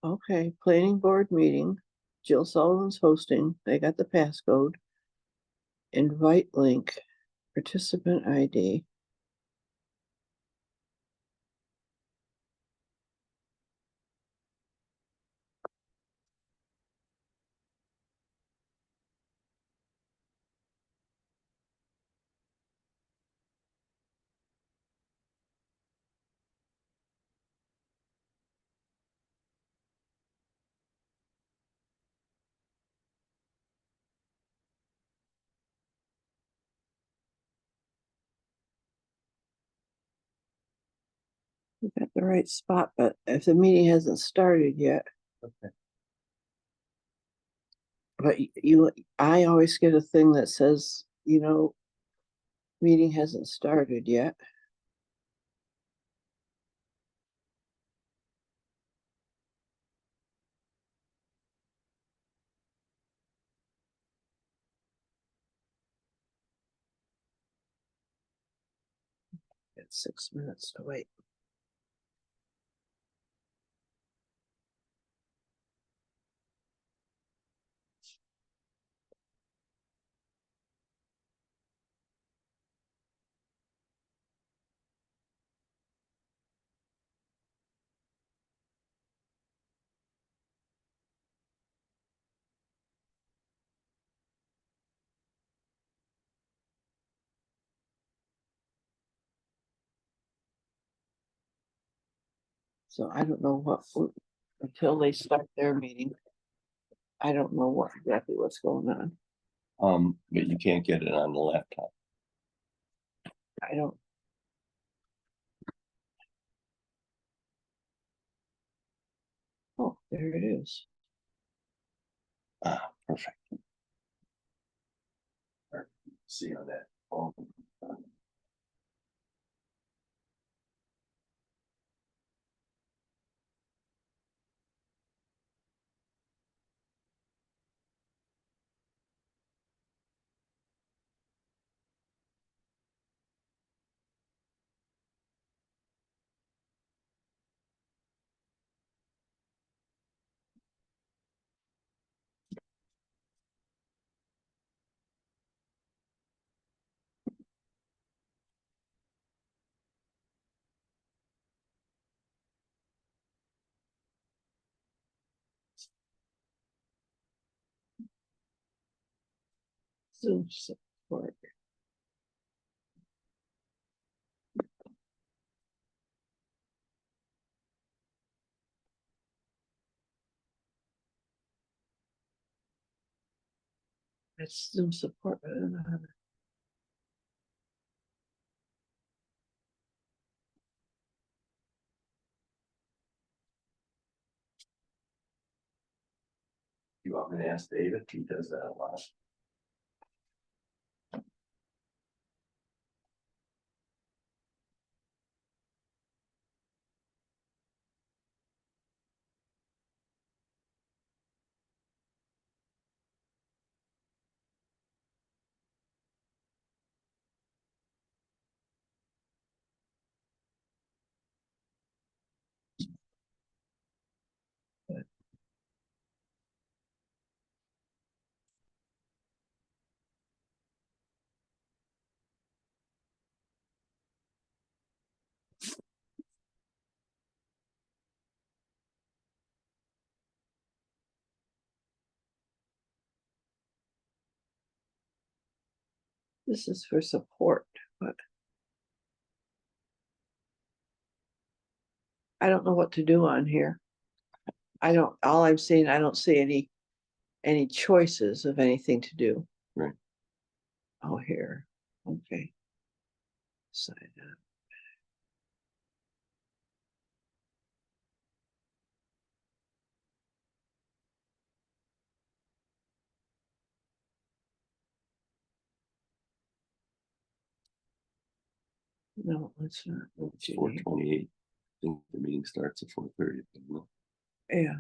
Okay, planning board meeting. Jill Sullivan's hosting. They got the passcode. Invite link, participant ID. We got the right spot, but if the meeting hasn't started yet. Okay. But I always get a thing that says, meeting hasn't started yet. It's 6 minutes to wait. So I don't know until they start their meeting. I don't know exactly what's going on. But you can't get it on the laptop. I don't. Oh, there it is. Ah, perfect. See on that. Oh. Zoom support. It's Zoom support. I don't know how to. You want me to ask David? He does that a lot. This is for support, but I don't know what to do on here. All I'm seeing, I don't see any choices of anything to do. Right. Oh, here. Okay. Sign up. No, it's not. It's 4:28. I think the meeting starts at 4:30. Yeah.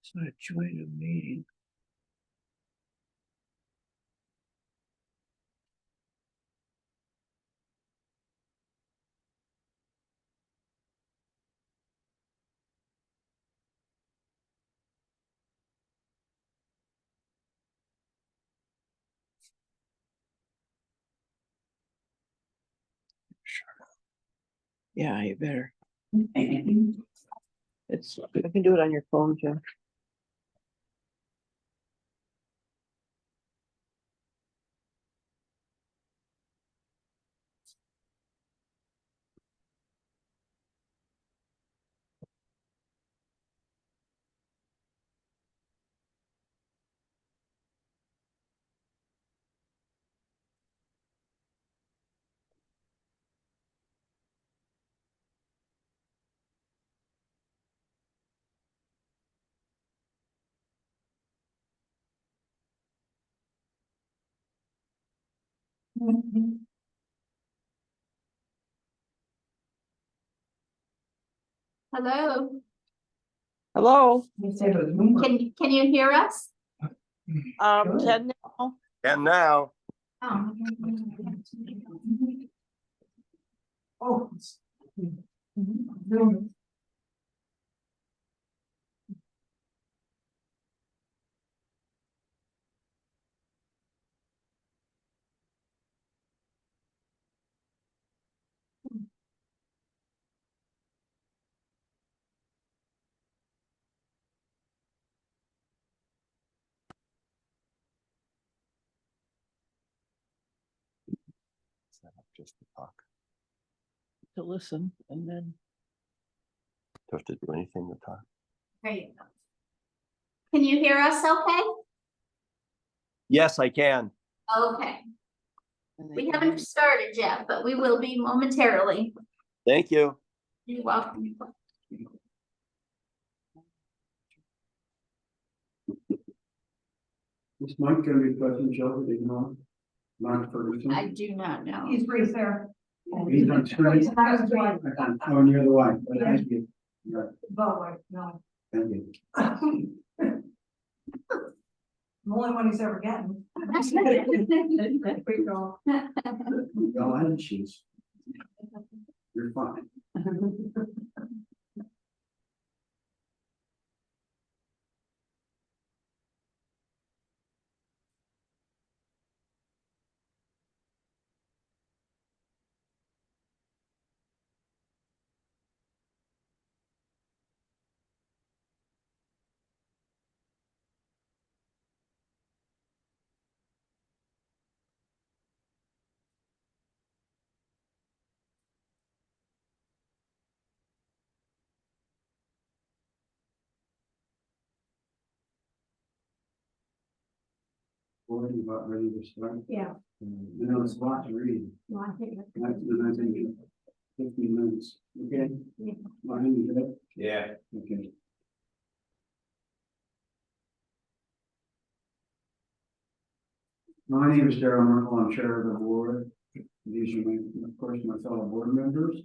It's not join a meeting. Yeah, you better. It's, I can do it on your phone, Jim. Hello, Hello, can you hear us? Ted now? And now, Oh. Oh. set up just to talk. To listen and then. Do you have to do anything to talk? Great. Can you hear us okay? Yes, I can. Okay, and they we can- haven't started yet, but we will be momentarily. Thank you. You're welcome. Is Mike gonna be present, Joe, do you know? Mike Ferguson? I do not know. He's right there. He's on screen. Oh, and you're the one, but thank you. Right, But wait, no, thank you. I'm the only one he's ever getting. We go. Well, and she's. You're fine. Boy, you about ready to start? Yeah. You know, it's a lot to read. No, I think that's- And I think 15 minutes, okay? Yeah. Ryan, you good? Yeah. Okay. My name is Darrell Merkel, I'm chair of the board. These are my, of course, my fellow board members.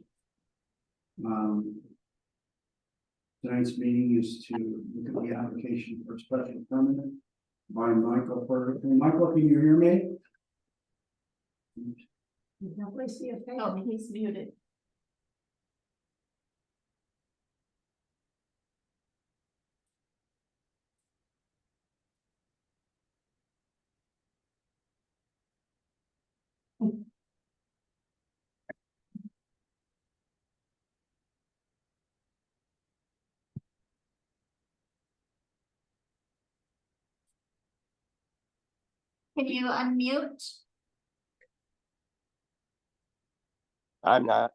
Tonight's meeting is to look at the application for special permit by Michael Ferguson. Michael, can you hear me? You definitely see a face. Oh, he's muted. Can you unmute? I'm not.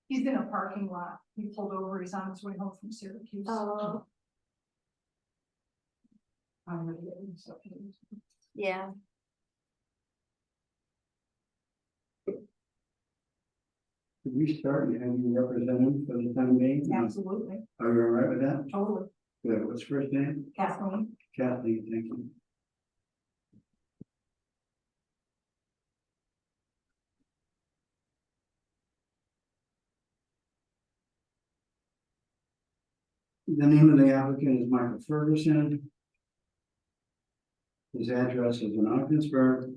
He's in a parking lot. He pulled over, he's on his way home from Syracuse. Oh, I'm gonna get him, so. yeah. Could we start and have you represent him for the time being? Absolutely, Are you all right with that? totally. Good. What's first name? Kathleen, Kathleen, thank you. The name of the applicant is Michael Ferguson. His address is in Ogdensburg.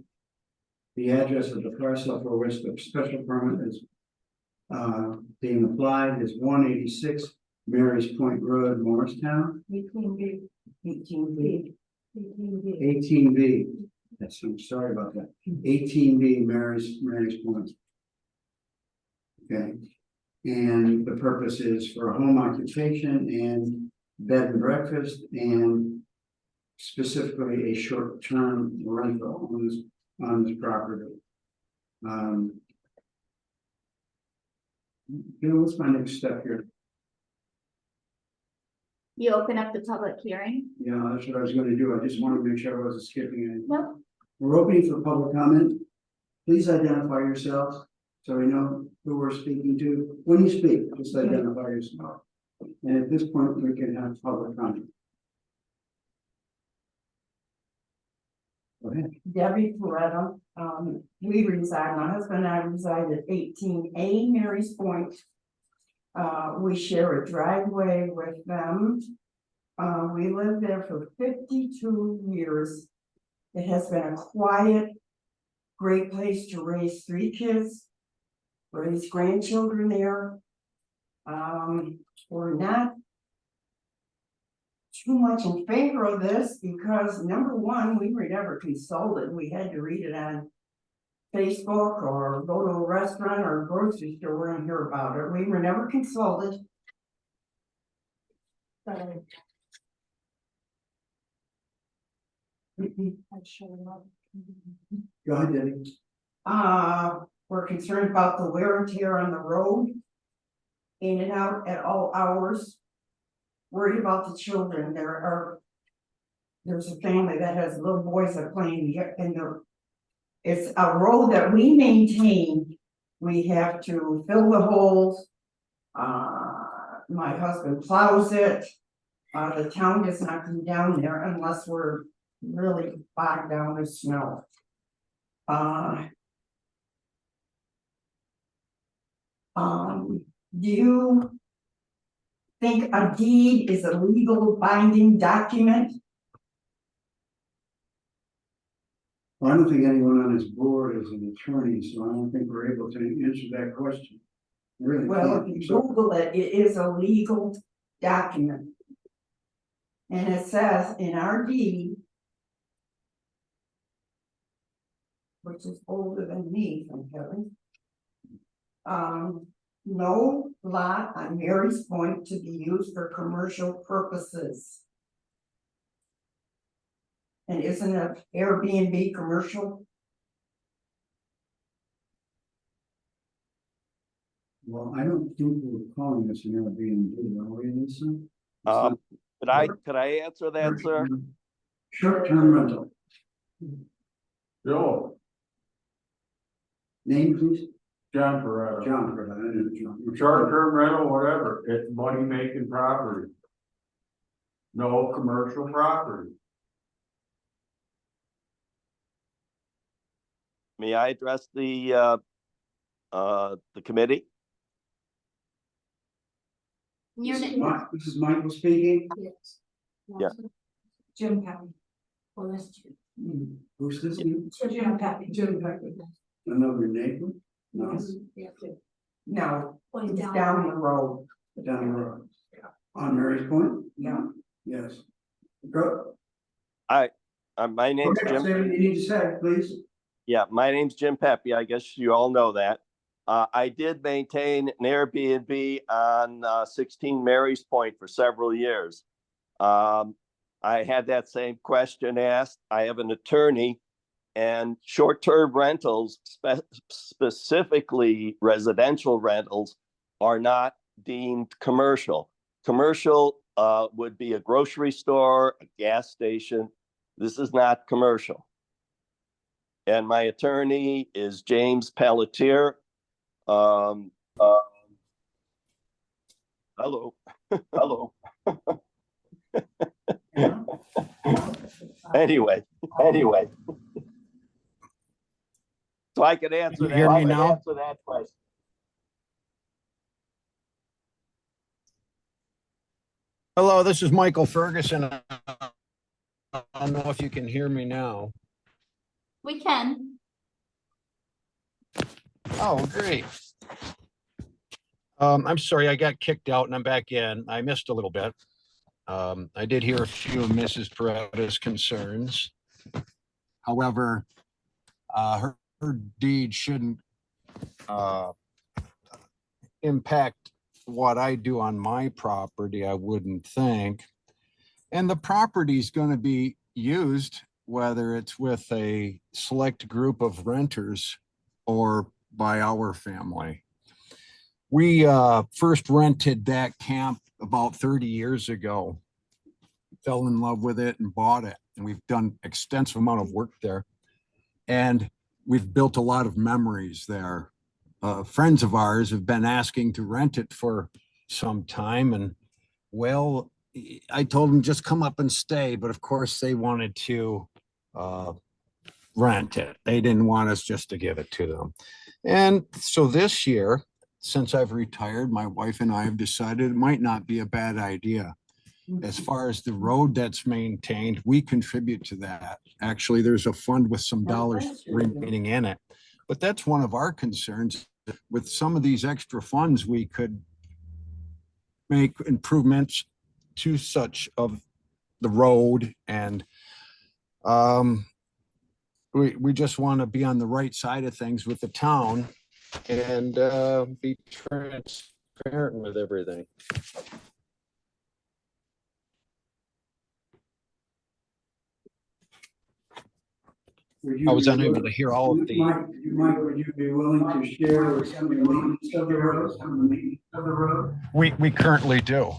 The address of the parcel for which the special permit is being applied is 186 Mary's Point Road, Morristown. 18B. 18B. 18B. 18B. Yes, I'm sorry about that. 18B, Mary's Point. Okay. And the purpose is for home occupation and bed and breakfast, and specifically a short-term rental on this property. What's my next step here? You open up the public hearing? Yeah, that's what I was gonna do. I just wanted to make sure I wasn't skipping anything. Nope. We're opening for public comment. Please identify yourselves so we know who we're speaking to. When you speak, just identify yourself. And at this point, we can have public comment. Go ahead. Debbie Floretta, we reside, my husband and I reside at 18A Mary's Point. We share a driveway with them. We lived there for 52 years. It has been a quiet, great place to raise 3 kids, raise grandchildren there. We're not too much in favor of this because, number one, we were never consulted. We had to read it on Facebook or go to a restaurant or a grocery store and hear about it. We were never consulted. Sorry. I'd show them up. Go ahead, Debbie. We're concerned about the wear and tear on the road, in and out at all hours. Worried about the children. There's a family that has little boys that are playing in the. It's a road that we maintain. We have to fill the holes. My husband plows it. The town does not come down there unless we're really bogged down with snow. Do you think a deed is a legal binding document? Well, I don't think anyone on this board is an attorney, so I don't think we're able to answer that question. Really? Well, can't. if you So- Google it, it is a legal document. And it says in our deed, which is older than me, from Kevin. No lot on Mary's Point to be used for commercial purposes. And isn't an Airbnb commercial? Well, I don't think we're calling this an Airbnb, are we, Lisa? Could I answer that, sir? Short-term rental. Joe, Name, please? John Ferraro, John, I didn't know John. short-term rental, whatever, it's money-making property. No commercial property. May I address the committee? Your This is name? This is Michael speaking. Yes. Yeah. Jim Pepe. Well, that's Jim. Who's this? Jim Pepe. Jim Pepe. Another neighbor? No, Yeah, Jim. No, Going it's down. down the road. down the road. On Mary's Point? Yeah. Yes. Go. My name's Okay, Jim. say what you need to say, please. Yeah, my name's Jim Pepe. I guess you all know that. I did maintain an Airbnb on 16 Mary's Point for several years. I had that same question asked. I have an attorney, and short-term rentals, specifically residential rentals, are not deemed commercial. Commercial would be a grocery store, a gas station. This is not commercial. And my attorney is James Pelletier. Hello, hello. Anyway. So I can answer You that. hear me I can now? answer that question. Hello, this is Michael Ferguson. I don't know if you can hear me now. We can. Oh, great. I'm sorry, I got kicked out and I'm back in. I missed a little bit. I did hear a few of Mrs. Peretta's concerns. However, her deed shouldn't impact what I do on my property, I wouldn't think. And the property is going to be used, whether it's with a select group of renters or by our family. We first rented that camp about 30 years ago, fell in love with it and bought it. And we've done extensive amount of work there. And we've built a lot of memories there. Friends of ours have been asking to rent it for some time. And well, I told them just come up and stay. But of course they wanted to rent it. They didn't want us just to give it to them. And so this year, since I've retired, my wife and I have decided it might not be a bad idea. As far as the road that's maintained, we contribute to that. Actually, there's a fund with some dollars remaining in it. But that's one of our concerns. With some of these extra funds, we could make improvements to such of the road. And we just want to be on the right side of things with the town and be transparent with everything. I was unable to hear all of the. Mike, would you be willing to share some of the maintenance of the road? We currently do.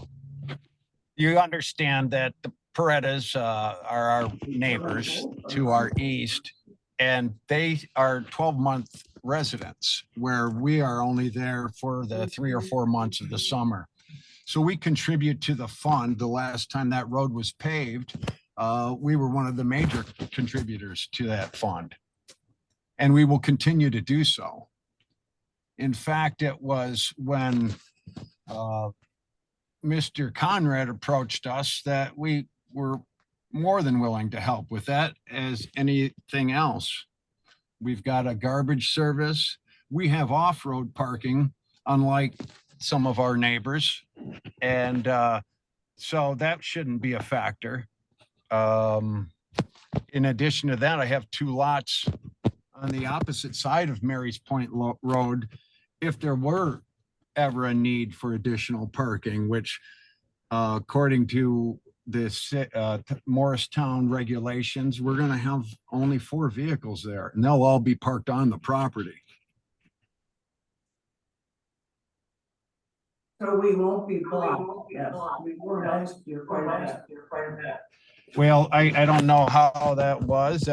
You understand that the Perettas are our neighbors to our east, and they are 12-month residents, where we are only there for the 3 or 4 months of the summer. So we contribute to the fund. The last time that road was paved, we were one of the major contributors to that fund. And we will continue to do so. In fact, it was when Mr. Conrad approached us that we were more than willing to help with that as anything else. We've got a garbage service. We have off-road parking, unlike some of our neighbors. And so that shouldn't be a factor. In addition to that, I have 2 lots on the opposite side of Mary's Point Road. If there were ever a need for additional parking, which according to the Morristown regulations, we're going to have only 4 vehicles there, and they'll all be parked on the property. So we won't be blocked. Yes, we were last year quite a bit. Well, I don't know how that was.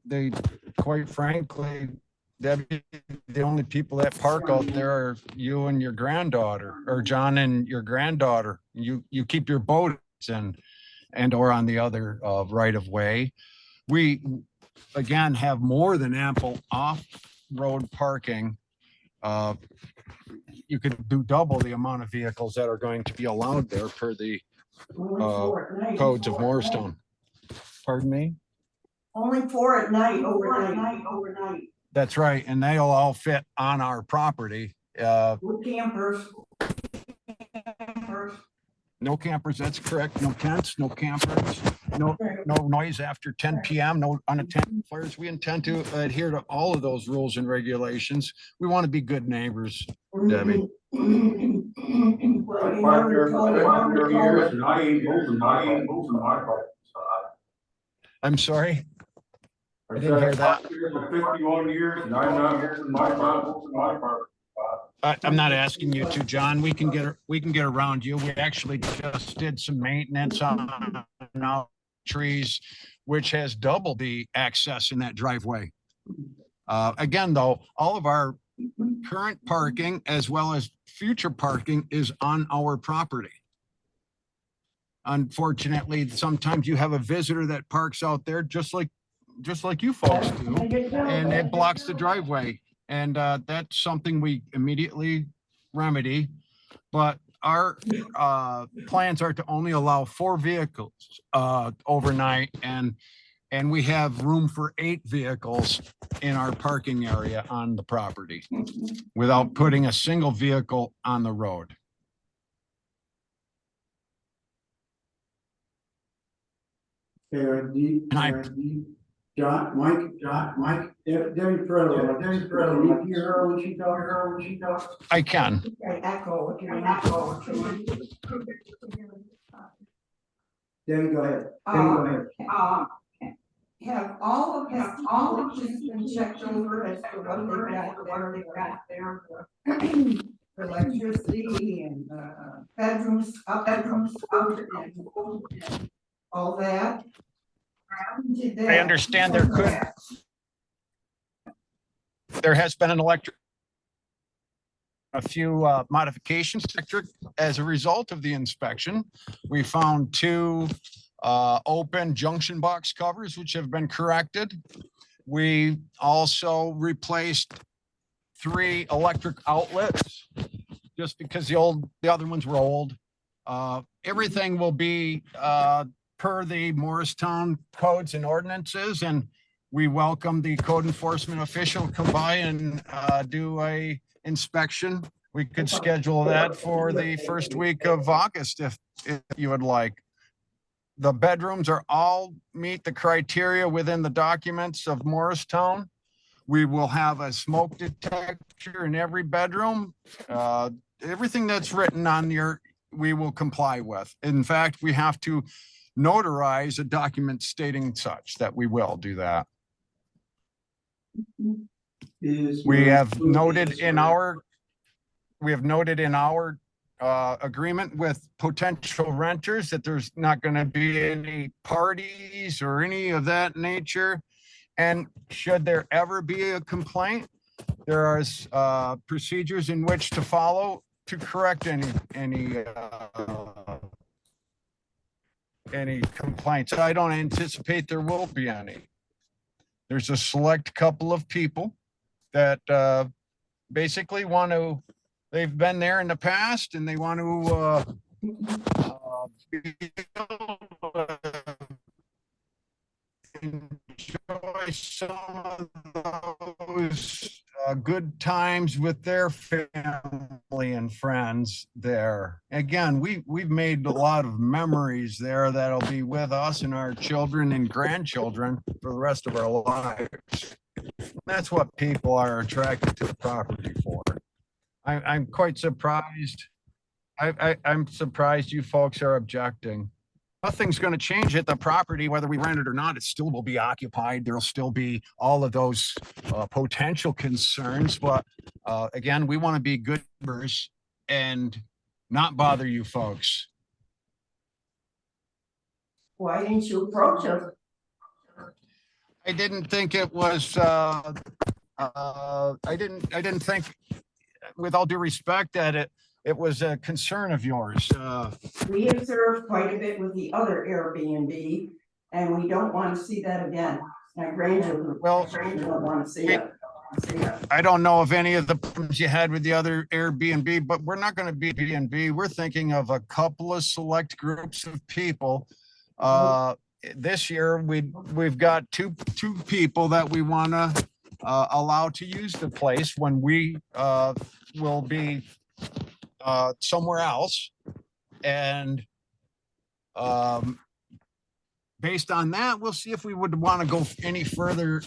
They, quite frankly, Debbie, the only people that park out there are you and your granddaughter, or John and your granddaughter. You keep your boats and or on the other right of way. We, again, have more than ample off-road parking. You could do double the amount of vehicles that are going to be allowed there per the codes of Morristown. Pardon me? Only 4 at night, overnight. That's right, and they'll all fit on our property. With campers. No campers, that's correct. No tents, no campers, no noise after 10 p.m., no unattended fires. We intend to adhere to all of those rules and regulations. We want to be good neighbors, Debbie. I parked there for 50 years and I ain't moving my car. I'm sorry? I didn't hear that. parked there for 51 years and I'm not moving my car. I'm not asking you to, John. We can get around you. We actually just did some maintenance on trees, which has doubled the access in that driveway. Again, though, all of our current parking as well as future parking is on our property. Unfortunately, sometimes you have a visitor that parks out there just like you folks do, and it blocks the driveway. And that's something we immediately remedy. But our plans are to only allow 4 vehicles overnight, and we have room for 8 vehicles in our parking area on the property without putting a single vehicle on the road. John, Mike, Debbie Pearl, can you hear her when she talks? I can. Okay, echo, if you're an echo. Debbie, go ahead. Have all of this been checked over as to what they've got there? For electricity and bedrooms, out, and all that? I understand there has been a few modifications as a result of the inspection. We found 2 open junction box covers, which have been corrected. We also replaced 3 electric outlets just because the other ones were old. Everything will be per the Morristown codes and ordinances, and we welcome the code enforcement official to come by and do a inspection. We could schedule that for the first week of August if you would like. The bedrooms are all meet the criteria within the documents of Morristown. We will have a smoke detector in every bedroom. Everything that's written on your, we will comply with. In fact, we have to notarize a document stating such that we will do that. We have noted in our agreement with potential renters that there's not going to be any parties or any of that nature. And should there ever be a complaint, there are procedures in which to follow to correct any complaints. I don't anticipate there will be any. There's a select couple of people that basically they've been there in the past and they want to enjoy some of those good times with their family and friends there. Again, we've made a lot of memories there that'll be with us and our children and grandchildren for the rest of our lives. That's what people are attracted to the property for. I'm quite surprised. I'm surprised you folks are objecting. Nothing's going to change at the property, whether we rent it or not. It still will be occupied. There'll still be all of those potential concerns. But again, we want to be good neighbors and not bother you folks. Why didn't you approach us? I didn't think it was. I didn't think, with all due respect, that it was a concern of yours. We observed quite a bit with the other Airbnb, and we don't want to see that again. My grandchildren don't want to see it. I don't know of any of the problems you had with the other Airbnb, but we're not going to be B&B. We're thinking of a couple of select groups of people. This year, we've got two people that we want to allow to use the place when we will be somewhere else. And based on that, we'll see if we would want to go any further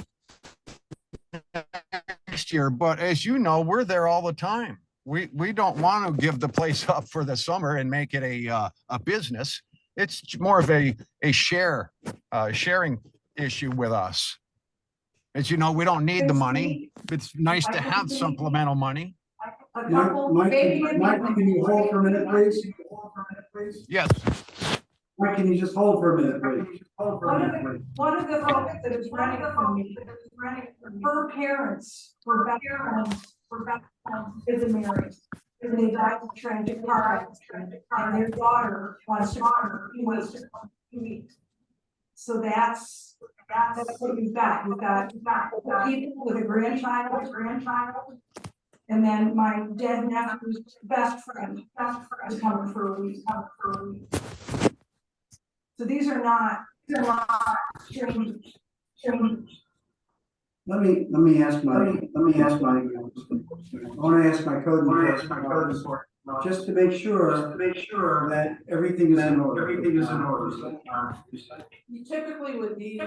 next year. But as you know, we're there all the time. We don't want to give the place up for the summer and make it a business. It's more of a sharing issue with us. As you know, we don't need the money. It's nice to have supplemental money. Mike, can you hold for a minute, please? Yes. Mike, can you just hold for a minute, please? One of the folks that is running from me, her parents were back home is a marriage. And they died in a tragic car accident, and their daughter wants to honor, he wants to meet. So that's what you've got. You've got people with a grandchild. And then my dead nephew's best friend is coming for a week. So these are not strangers. Let me ask my, I wanna ask my code enforcement, just to make sure that everything is in order. You typically with these,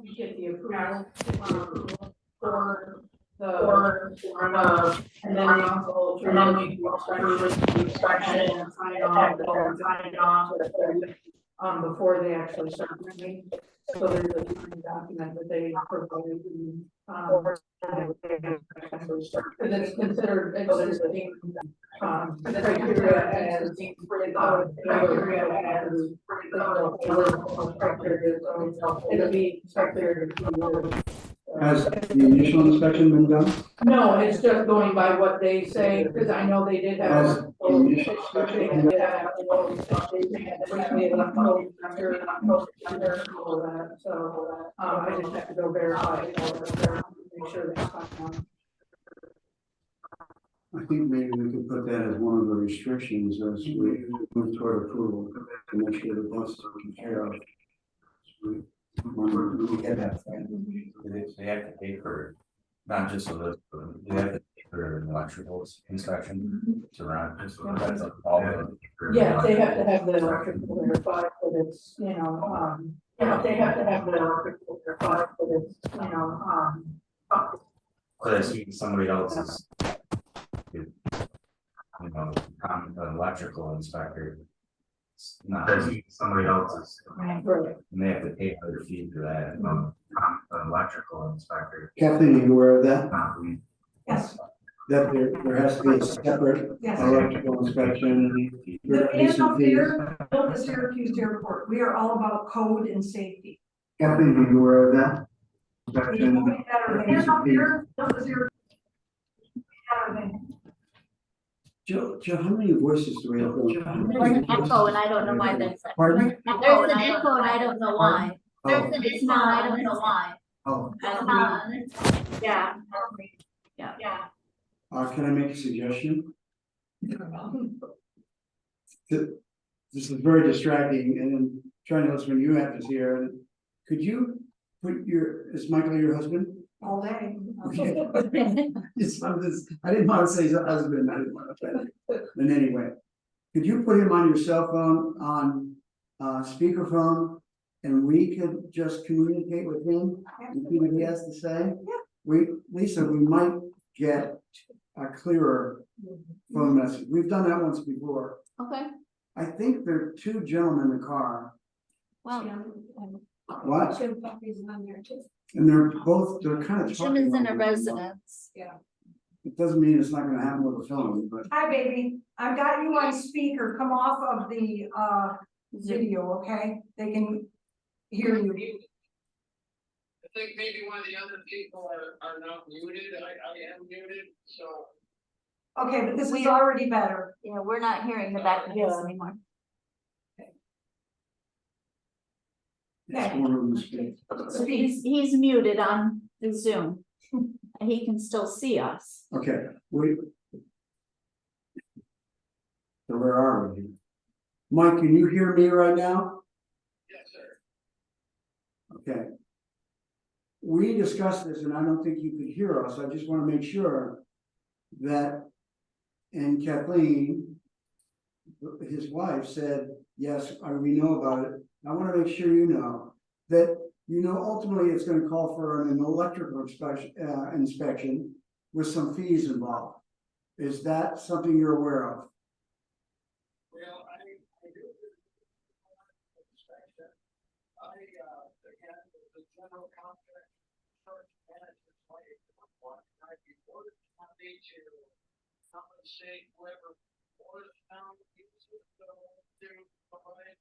you get the approval for and then also the inspection and sign off before they actually start moving. So there's a different document that they provide. And it's considered, there's a criteria as it'll be criteria. Has the initial inspection been done? No, it's just going by what they say, because I know they did have. Has the initial inspection been done? So, I just have to go verify, make sure that's fine. I think maybe we could put that as one of the restrictions as we move toward approval, to make sure that that's taken care of. When we get that. They have to pay for, not just a list, but they have to pay for an electrical inspection to run. That's all the. Yeah, they have to have the electrical verified, but it's, they have to have the electrical verified, but it's, But I see somebody else's. Electrical inspector. It's not somebody else's. right. And they have to pay for their fee for that, an electrical inspector. Kathleen, are you aware of that? Not we. Yes. That there has to be a separate Yes. electrical inspection. The band up there, built the Syracuse Airport, we are all about code and safety. Kathleen, are you aware of that? The band up there, built the Syracuse. Joe, how many voices do we have? There's an echo and I don't know why that's. Pardon me? There's an echo and I don't know why. Oh, It's not, I don't know why. oh, Yeah. can I make a suggestion? This is very distracting, and then trying to listen when you have this here. Could you put is Michael your husband? All day. Okay. I didn't want to say husband, I didn't want to offend him. And anyway, could you put him on your cell phone on speakerphone, and we could just communicate with him and see what he has to say? Yeah. Lisa, we might get a clearer phone message. We've done that once before. Okay, I think there are two gentlemen in the car. well, What? Jim Buckley's on there too. And they're kind of. Jim is in a residence. It doesn't mean it's not gonna happen with the phone, but. Hi, baby. I've got you on speaker. Come off of the video, okay? They can hear you. I think maybe one of the other people are not muted, I am muted, so. Okay, but this is already better. Yeah, we're not hearing the back of this anymore. It's one of them speak. So he's muted on the Zoom. And he can still see us. Okay, so where are we? Mike, can you hear me right now? Yes, sir. Okay. We discussed this and I don't think you could hear us. I just want to make sure that, and Kathleen, his wife said, yes, we know about it. I want to make sure you know that, ultimately it's going to call for an electrical inspection with some fees involved. Is that something you're aware of? Well, I do. Inspection. Again, the general contract, church manager's like, I reported the county to compensate whoever was found to provide,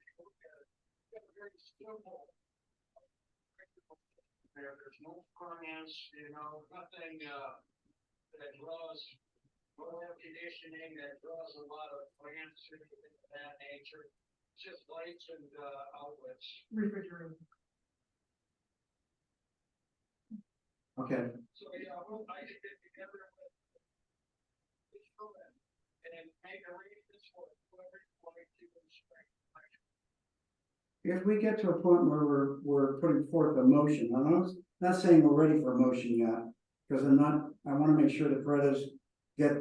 very simple. There's no grants, nothing, that draws more air conditioning, that draws a lot of plants and things of that nature. Just lights and outlets. Refrigerator. Okay, So, yeah, well, I could get together with and make arrangements for whoever you want to do in spring. if we get to a point where we're putting forth a motion, I'm not saying we're ready for a motion yet. Because I wanna make sure that Fredas get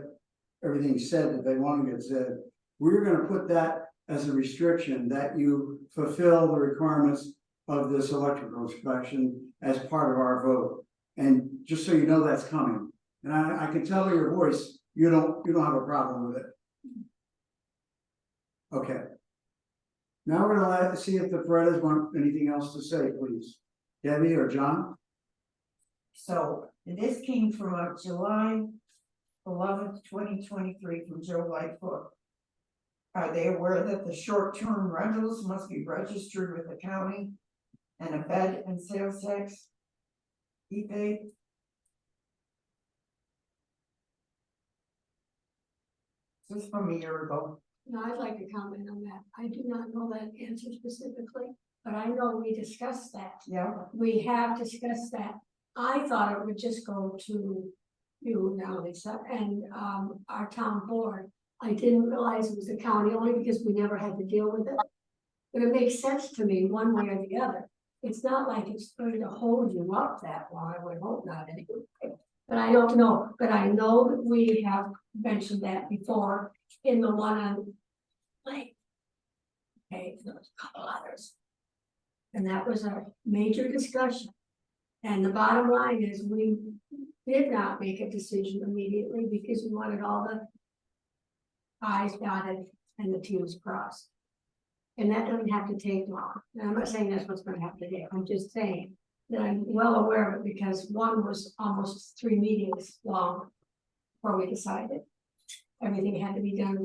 everything said that they wanna get said. We're gonna put that as a restriction that you fulfill the requirements of this electrical inspection as part of our vote. And just so you know that's coming, and I can tell by your voice, you don't have a problem with it. Okay. Now we're gonna see if the Fredas want anything else to say, please. Debbie or John? So this came from July 11th, 2023 from Joe Lightfoot. Are they aware that the short-term rentals must be registered with the county and a bed and sales tax be paid? This is from a year ago. No, I'd like to comment on that. I do not know that answer specifically, but I know we discussed that. Yeah. We have discussed that. I thought it would just go to you now, Lisa, and our town board. I didn't realize it was the county only because we never had to deal with it. But it makes sense to me one way or the other. It's not like it's going to hold you up that long. I would hope not anyway. But I don't know, but I know that we have mentioned that before in the one on like. Okay, there was a couple others. And that was a major discussion. And the bottom line is we did not make a decision immediately because we wanted all the i's dotted and the t's crossed. And that doesn't have to take long. And I'm not saying that's what's gonna have to do. I'm just saying that I'm well aware of it because one was almost 3 meetings long before we decided. Everything had to be done,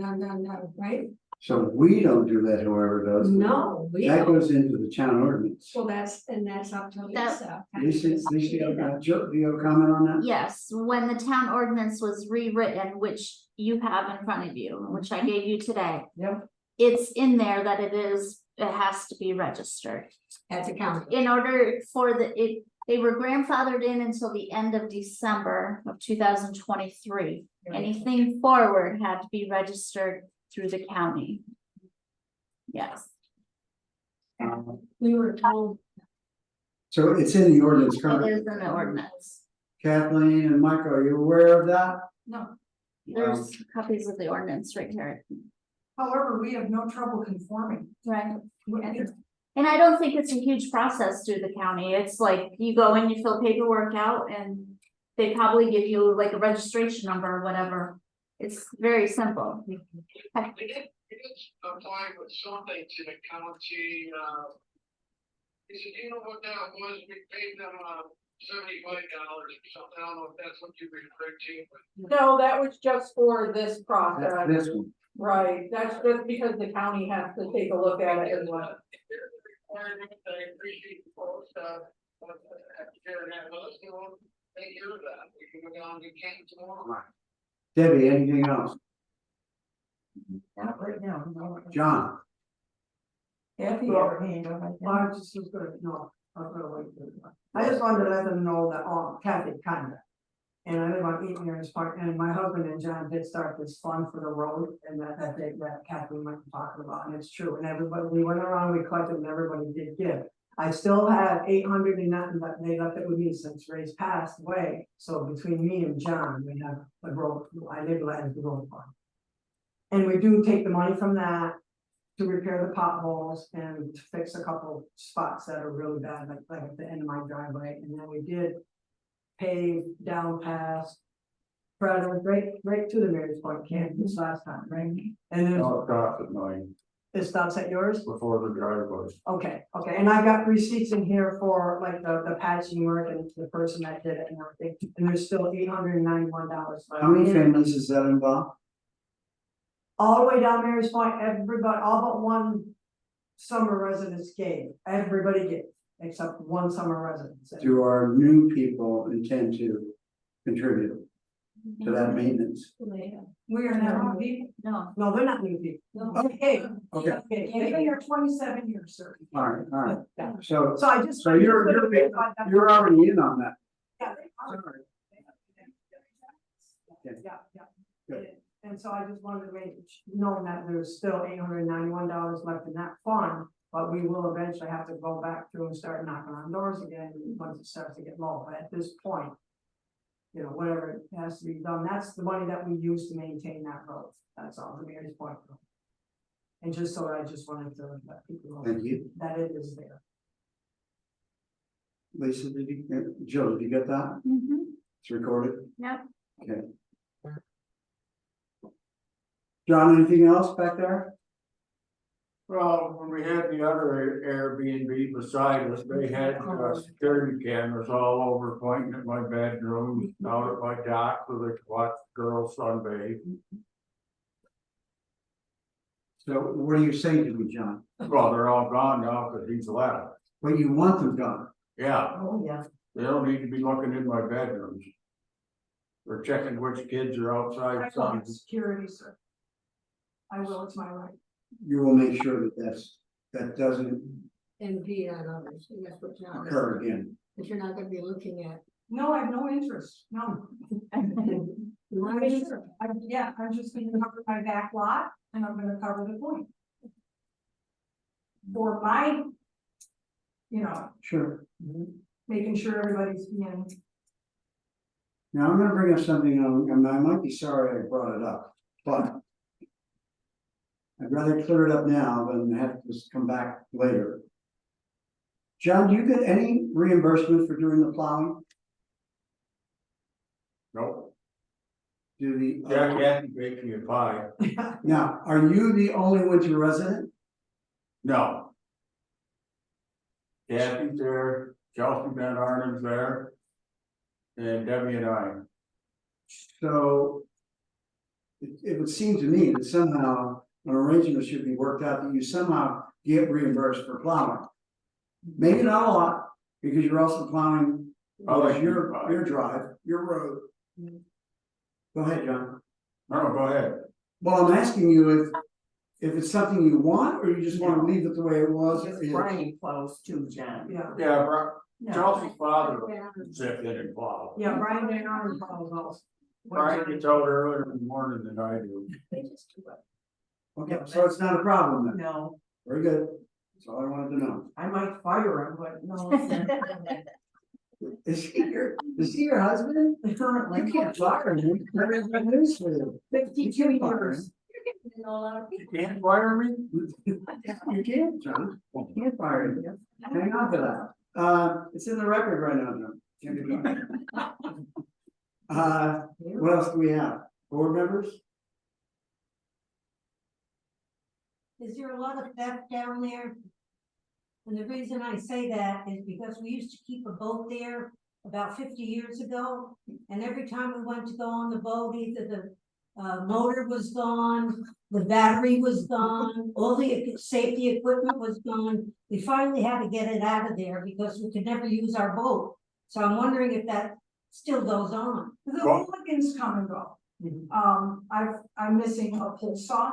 right? So we don't do that, whoever does. No, we That don't. goes into the town ordinance. So that's up to Lisa. Lisa, Joe, do you have a comment on that? Yes, when the town ordinance was rewritten, which you have in front of you, which I gave you today. Yep. It's in there that it has to be registered. At the county. In order for they were grandfathered in until the end of December of 2023. Anything forward had to be registered through the county. Yes. We were told. So it's in the ordinance It currently. is in the ordinance. Kathleen and Michael, are you aware of that? No, There's copies of the ordinance right here. however, we have no trouble conforming. Right. And I don't think it's a huge process through the county. It's like you go in, you fill paperwork out and they probably give you like a registration number or whatever. It's very simple. We did apply with something to the county, he said, you know what that was, we paid them, $75 or something, I don't know if that's what you referred to, but. No, that was just for this process, That's this one. right, that's just because the county has to take a look at it as well. I appreciate the folks, sharing that with us, you know, take care of that, we can go down and camp tomorrow. Debbie, anything else? Not right now, no. John? Kathy, your hand up, I think. I just was gonna, no, I was gonna wait. I just wanted to let them know that, Kathy, kind of. And I live on 8 Mary's Park, and my husband and John did start this fund for the road, and that Kathy might be talking about, and it's true, and everybody, we went around, we collected, and everybody did give. I still have 800 and nothing, but they left it with me since Ray's passed away, so between me and John, we have a road, I live as the road fund. And we do take the money from that to repair the potholes and to fix a couple spots that are really bad, like at the end of my driveway, and then we did pave down past right to the Mary's Point camp this last time, right? And then No, it stops at mine it stops at yours? before the driveway. Okay, and I got receipts in here for like the patching work and the person that did it and everything, and there's still $891. How many families is that involved? All the way down Mary's Point, everybody, all but one summer residence gave, everybody gave, except one summer residence. Do our new people intend to contribute? for that maintenance. We are not new people. No, No, they're not new people. Okay, Okay, okay, you've been here 27 years, sir. all right, so, So I just. so you're already in on that. Yeah, they are. Sorry. Yeah, yeah. Good. And so I just wanted to make, knowing that there's still $891 left in that fund, but we will eventually have to go back through and start knocking on doors again once it starts to get low, but at this point. You know, whatever has to be done, that's the money that we use to maintain that road, that's all, the Mary's Point Road. And just so I just wanted to let people know Thank you. that it is there. Lisa, did you, Joe, did you get that? It's recorded? Yep. Okay. John, anything else back there? Well, when we had the other Airbnb beside us, they had security cameras all over, pointing at my bedroom, out at my dock, so they could watch girls sunbathe. So what are you saying to me, John? Well, they're all gone now because he's left. But you want them gone? Yeah, Oh, yeah. they don't need to be looking in my bedrooms. Or checking which kids are I outside will sun. have security, sir. I will, it's my right. You will make sure that that doesn't impede on others, and that's what John is, occur again. that you're not gonna be looking at. No, I have no interest, no. You want I'm me sure. Yeah, I'm just gonna cover my back lot and I'm gonna cover the point. For my. You know, Sure. making sure everybody's being, Now, I'm gonna bring up something, and I might be sorry I brought it up, but. I'd rather clear it up now than have to come back later. John, do you get any reimbursement for doing the plowing? Nope, Do the? yeah, Kathy baked me a pie. Now, are you the only winter resident? No. Kathy's there, Chelsea Van Arnim's there. And Debbie and I. So. It would seem to me that somehow an arrangement should be worked out that you somehow get reimbursed for plowing. Maybe not a lot, because you're also plowing your drive, your road. Go ahead, John. No, go ahead. Well, I'm asking you if it's something you want, or you just wanna leave it the way it was. Just Brian close too, John. Yeah, Yeah, No. Chelsea's father zipped in and plowed. yeah, Brian Van Arndt calls us. Brian gets out earlier in the morning than I do. They just do it. Okay, so it's not a problem then. No, Very good. That's all I wanted to know. I might fire him, but no. it's not. Is he your husband? Currently. You can't fire him. There is no news for you. 52 years. You can't fire me? You can't, John. You can't fire him. Hang on to that. It's in the record right now, John. Can't be fired. What else do we have? Board members? Is there a lot of theft down there? And the reason I say that is because we used to keep a boat there about 50 years ago. And every time we went to go on the boat, either the motor was gone, the battery was gone, all the safety equipment was gone. We finally had to get it out of there because we could never use our boat. So I'm wondering if that still goes on. the hooligans come and go. I'm missing a pole saw.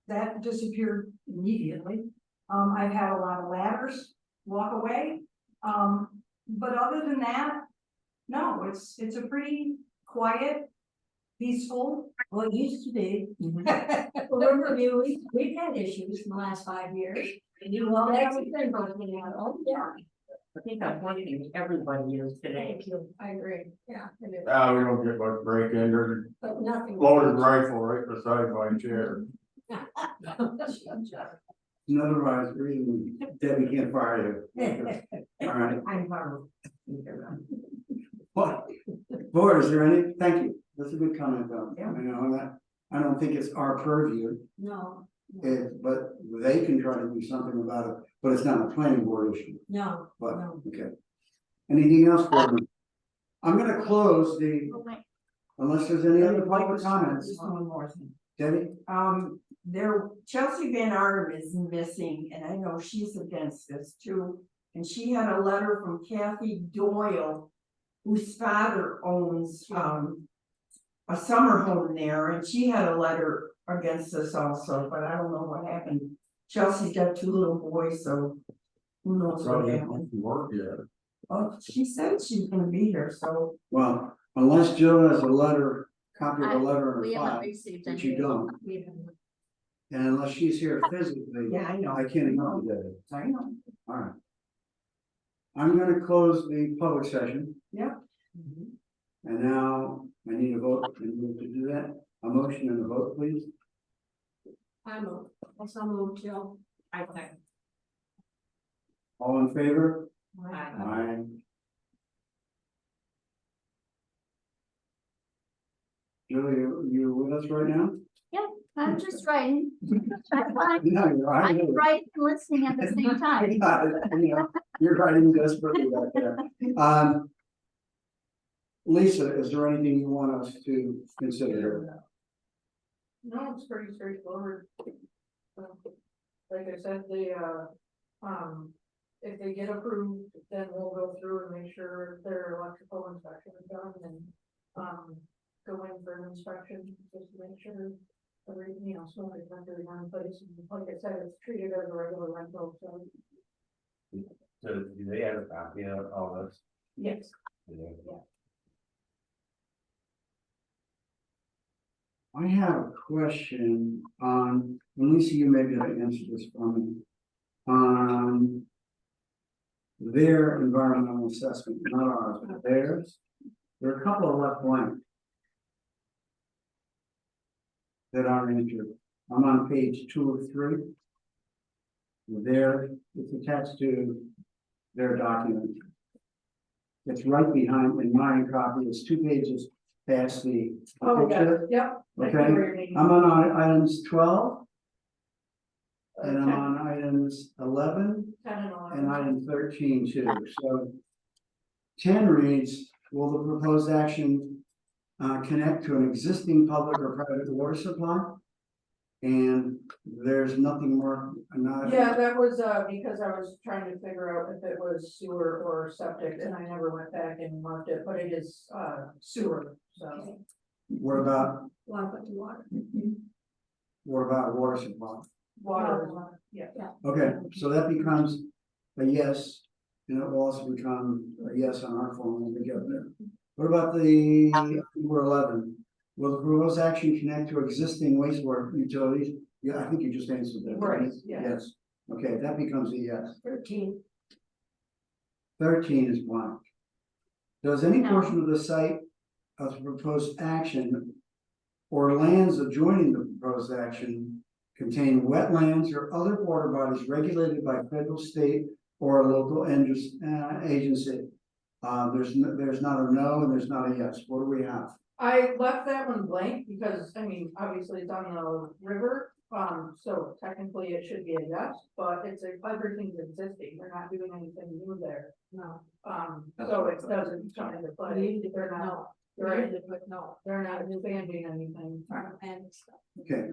That disappeared immediately. I've had a lot of ladders walk away. But other than that, no, it's a pretty quiet, peaceful. Well, it used to be. Well, Riverview, we've had issues in the last 5 years. Well, that's been broken out. Oh, yeah. I think I'm wondering everybody is today. Thank you. I agree. Yeah. it is. We don't get much break in, there's But nothing. a loaded rifle right beside my chair. Another reason Debbie can't fire you. All right. I'm fine. What? Board, is there any? Thank you. That's a good comment though. Yeah. I know that. I don't think it's our purview, No, but they can try to do something about it, but it's not a planning board issue. no, But, no. okay. Anything else, board members? I'm gonna close the, oh, wait. unless there's any other public comments. Just one more thing. Debbie? There, Chelsea Van Arnhem is missing, and I know she's against this too. And she had a letter from Kathy Doyle, whose father owns, a summer home there, and she had a letter against us also, but I don't know what happened. Chelsea's got 2 little boys, so who knows what happened. Work, yeah. Oh, she said she's gonna be here, so. Well, unless Jill has a letter, copy of the letter in We her haven't file, received which any. you don't, and unless she's here physically, Yeah, I know. I can't help you there. I know. Alright. I'm gonna close the public session, Yeah. and now I need a vote, and move to do that, a motion and a vote, please. Also moved, Jill. I think. All in favor? Aye. Aye. Jill, you with us right now? I'm just writing. That's fine. No, you're right. I'm writing and listening at the same time. You know, you're writing desperately back there. Lisa, is there anything you want us to consider? No, it's pretty straightforward. Like I said, if they get approved, then we'll go through and make sure their electrical inspection is done and, go in for an inspection, just to make sure everything, you know, so it's not really one place. And like I said, it's treated as a regular rental, so. So do they have a copy of all this? Yes. I have a question on, and Lisa, you may be able to answer this for me. On their environmental assessment, not ours, but theirs. There are a couple of left blank that aren't entered. I'm on page 2 of 3. There, it's attached to their document. It's right behind, in my copy, it's 2 pages past the picture. Yep. Okay, I'm on items 12, and I'm on items 11, 10 and 11. and item 13 too. So 10 reads, will the proposed action connect to an existing public or private water supply? And there's nothing more, Yeah, that was, because I was trying to figure out if it was sewer or septic, and I never went back and marked it, but it is, sewer, so. What about Water. water supply? Water, yeah. Okay, so that becomes a yes, and it will also become a yes on our form when we get there. What about the number 11? Will the proposed action connect to existing wastewater utilities? Yeah, I think you just answered that. Right, yeah. Yes, okay, that becomes a yes. 13. 13 is blank. Does any No. portion of the site of the proposed action or lands adjoining the proposed action contain wetlands or other water bodies regulated by federal, state, or a local agency? There's not a no and there's not a yes. What do we have? I left that one blank because, I mean, obviously it's on the river, so technically it should be a yes, but it's everything's existing, they're not doing anything new there. No. So it doesn't come into play, they're not, right, No. they're not expanding anything. And stuff. Okay,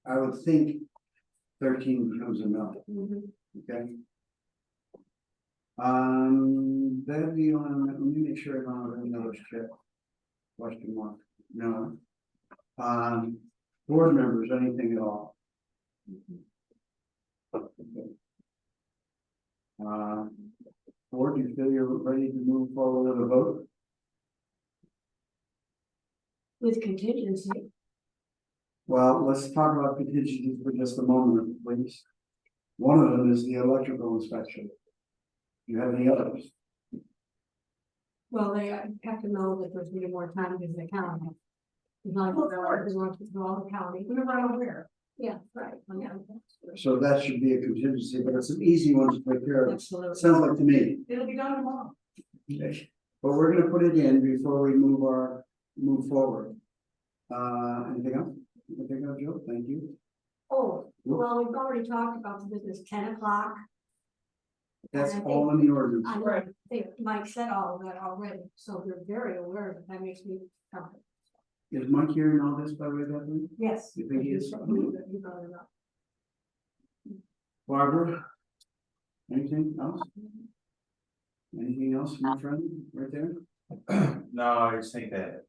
I would think 13 becomes a no. Okay. That'd be on, let me make sure I don't have any others check. Question mark, no. Board members, anything at all? Okay. Board, do you feel you're ready to move forward with a vote? With contingency. Well, let's talk about contingencies for just a moment, please. One of them is the electrical inspection. Do you have any others? Well, they have to know that there's gonna be more time because the county. It's not, they want to go all the county. We're right aware. Yeah, right. Yeah. So that should be a contingency, but it's an easy one to take care of. Absolutely. Sounds like to me. It'll be done tomorrow. Okay. But we're gonna put it in before we move forward. Anything else? Anything else, Joe? Thank you. Oh, well, we've already talked about the business 10 o'clock. That's And I all in the ordinance. I think Mike said all of that already, so they're very aware of it. That makes me comfortable. Is Mike hearing all this, by the way, Kathleen? Yes. You think he is? You brought it up. Barbara? Anything else? Anything else, my friend, right there? No, I just think that,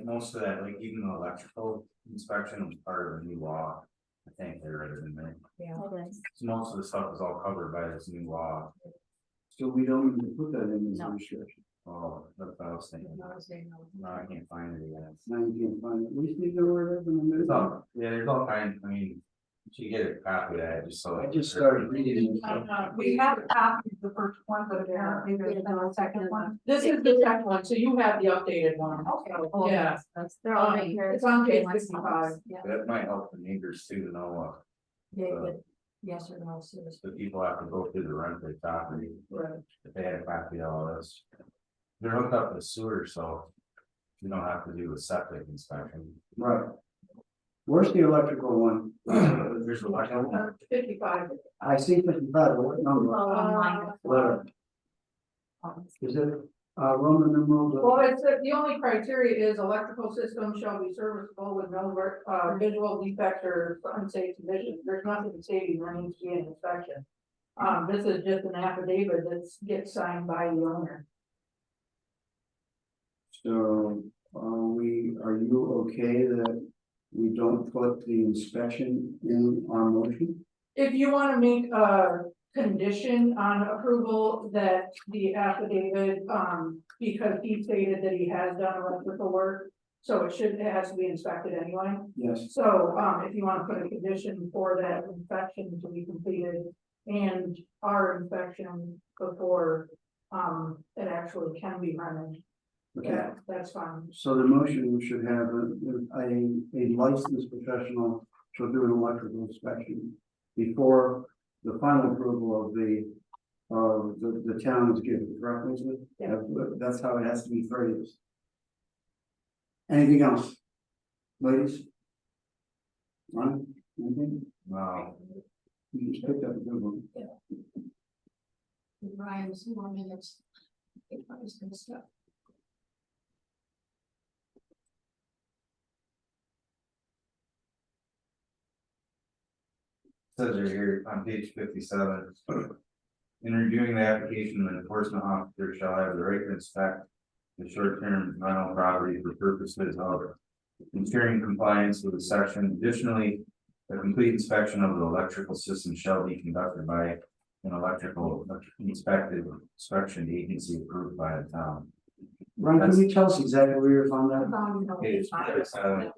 most of that, like even the electrical inspection was part of a new law. I think they're right in there. Okay. So most of the stuff is all covered by this new law. So we don't need to put that in as a No. restriction. Oh, that's what I was thinking. No, I can't find it yet. Now you can't find it. We need to know where it is in a minute. It's all, yeah, there's all kinds, I mean, you get a copy of that, just so. I just started reading it. We have a copy of the first one, but apparently there's no second one. This is the second one, so you have the updated one. Okay. Yeah. They're all right here. It's on page They want 55. some. Yeah. That might help the neighbors too, to know, Yes or no, so the people have to go through the rent their property, Right. if they had a copy of all this. They're hooked up to sewer, so you don't have to do a septic inspection. Right. Where's the electrical one? There's a lot of. 55. I see 55, but what number? Letter. Is it, Roman numeral? Well, it's, the only criteria is electrical system shall be serviceable with no, visual defects or unsafe conditions. There's nothing stating there needs to be an inspection. This is just an affidavit that gets signed by the owner. So, are you okay that we don't put the inspection in our motion? If you wanna make a condition on approval that the affidavit, because he stated that he has done electrical work, so it has to be inspected anyway. Yes, So, if you wanna put a condition for that inspection to be completed and our inspection before, it actually can be rented, okay. that's fine. So the motion should have a licensed professional to do an electrical inspection before the final approval of the town is given, correct, Elizabeth? Yeah. That's how it has to be phrased. Anything else? Ladies? Ron, anything? Wow. You just picked up a good one. Brian's more minutes. If I was gonna stop. Says right here on page 57. In reviewing the application, the enforcement officer shall have the right to inspect the short-term rental property for purposes of ensuring compliance with the section. Additionally, a complete inspection of the electrical system shall be conducted by an electrical inspection agency approved by the town. Ron, can you tell us exactly where you're on that? Page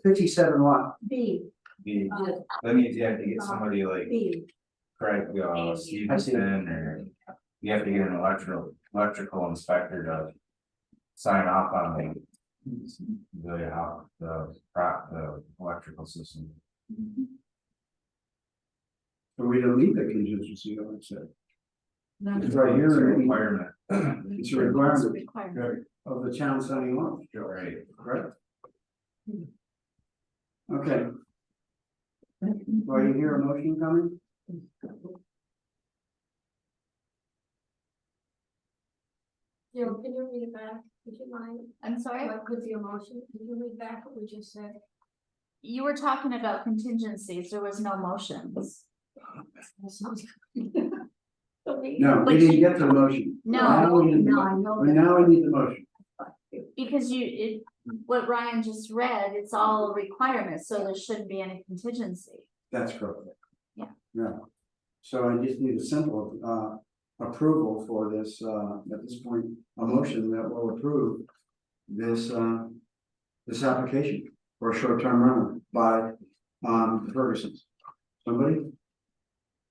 57 what? B, that means you have to get somebody like B. Craig Stevenson, or you have to get an electrical inspector to sign off on the electrical system. So we don't need the contingency, like I said. It's It's right here. a requirement. It's a It's a requirement requirement. of the town signing off, Right. correct? Okay. Do I hear a motion coming? Jill, can you read it back? Would you mind? I'm sorry, What was the emotion? Can you read back what we just said? you were talking about contingencies, there was no motions. That sounds. No, But we didn't you- get to the motion. No. Now we need the No, I motion. know Well, that. now we need the motion. Because what Ryan just read, it's all requirements, so there shouldn't be any contingency. That's correct. Yeah. Yeah. So I just need a simple approval for this, at this point, a motion that will approve this this application for a short-term rental by the Fergusons. Somebody?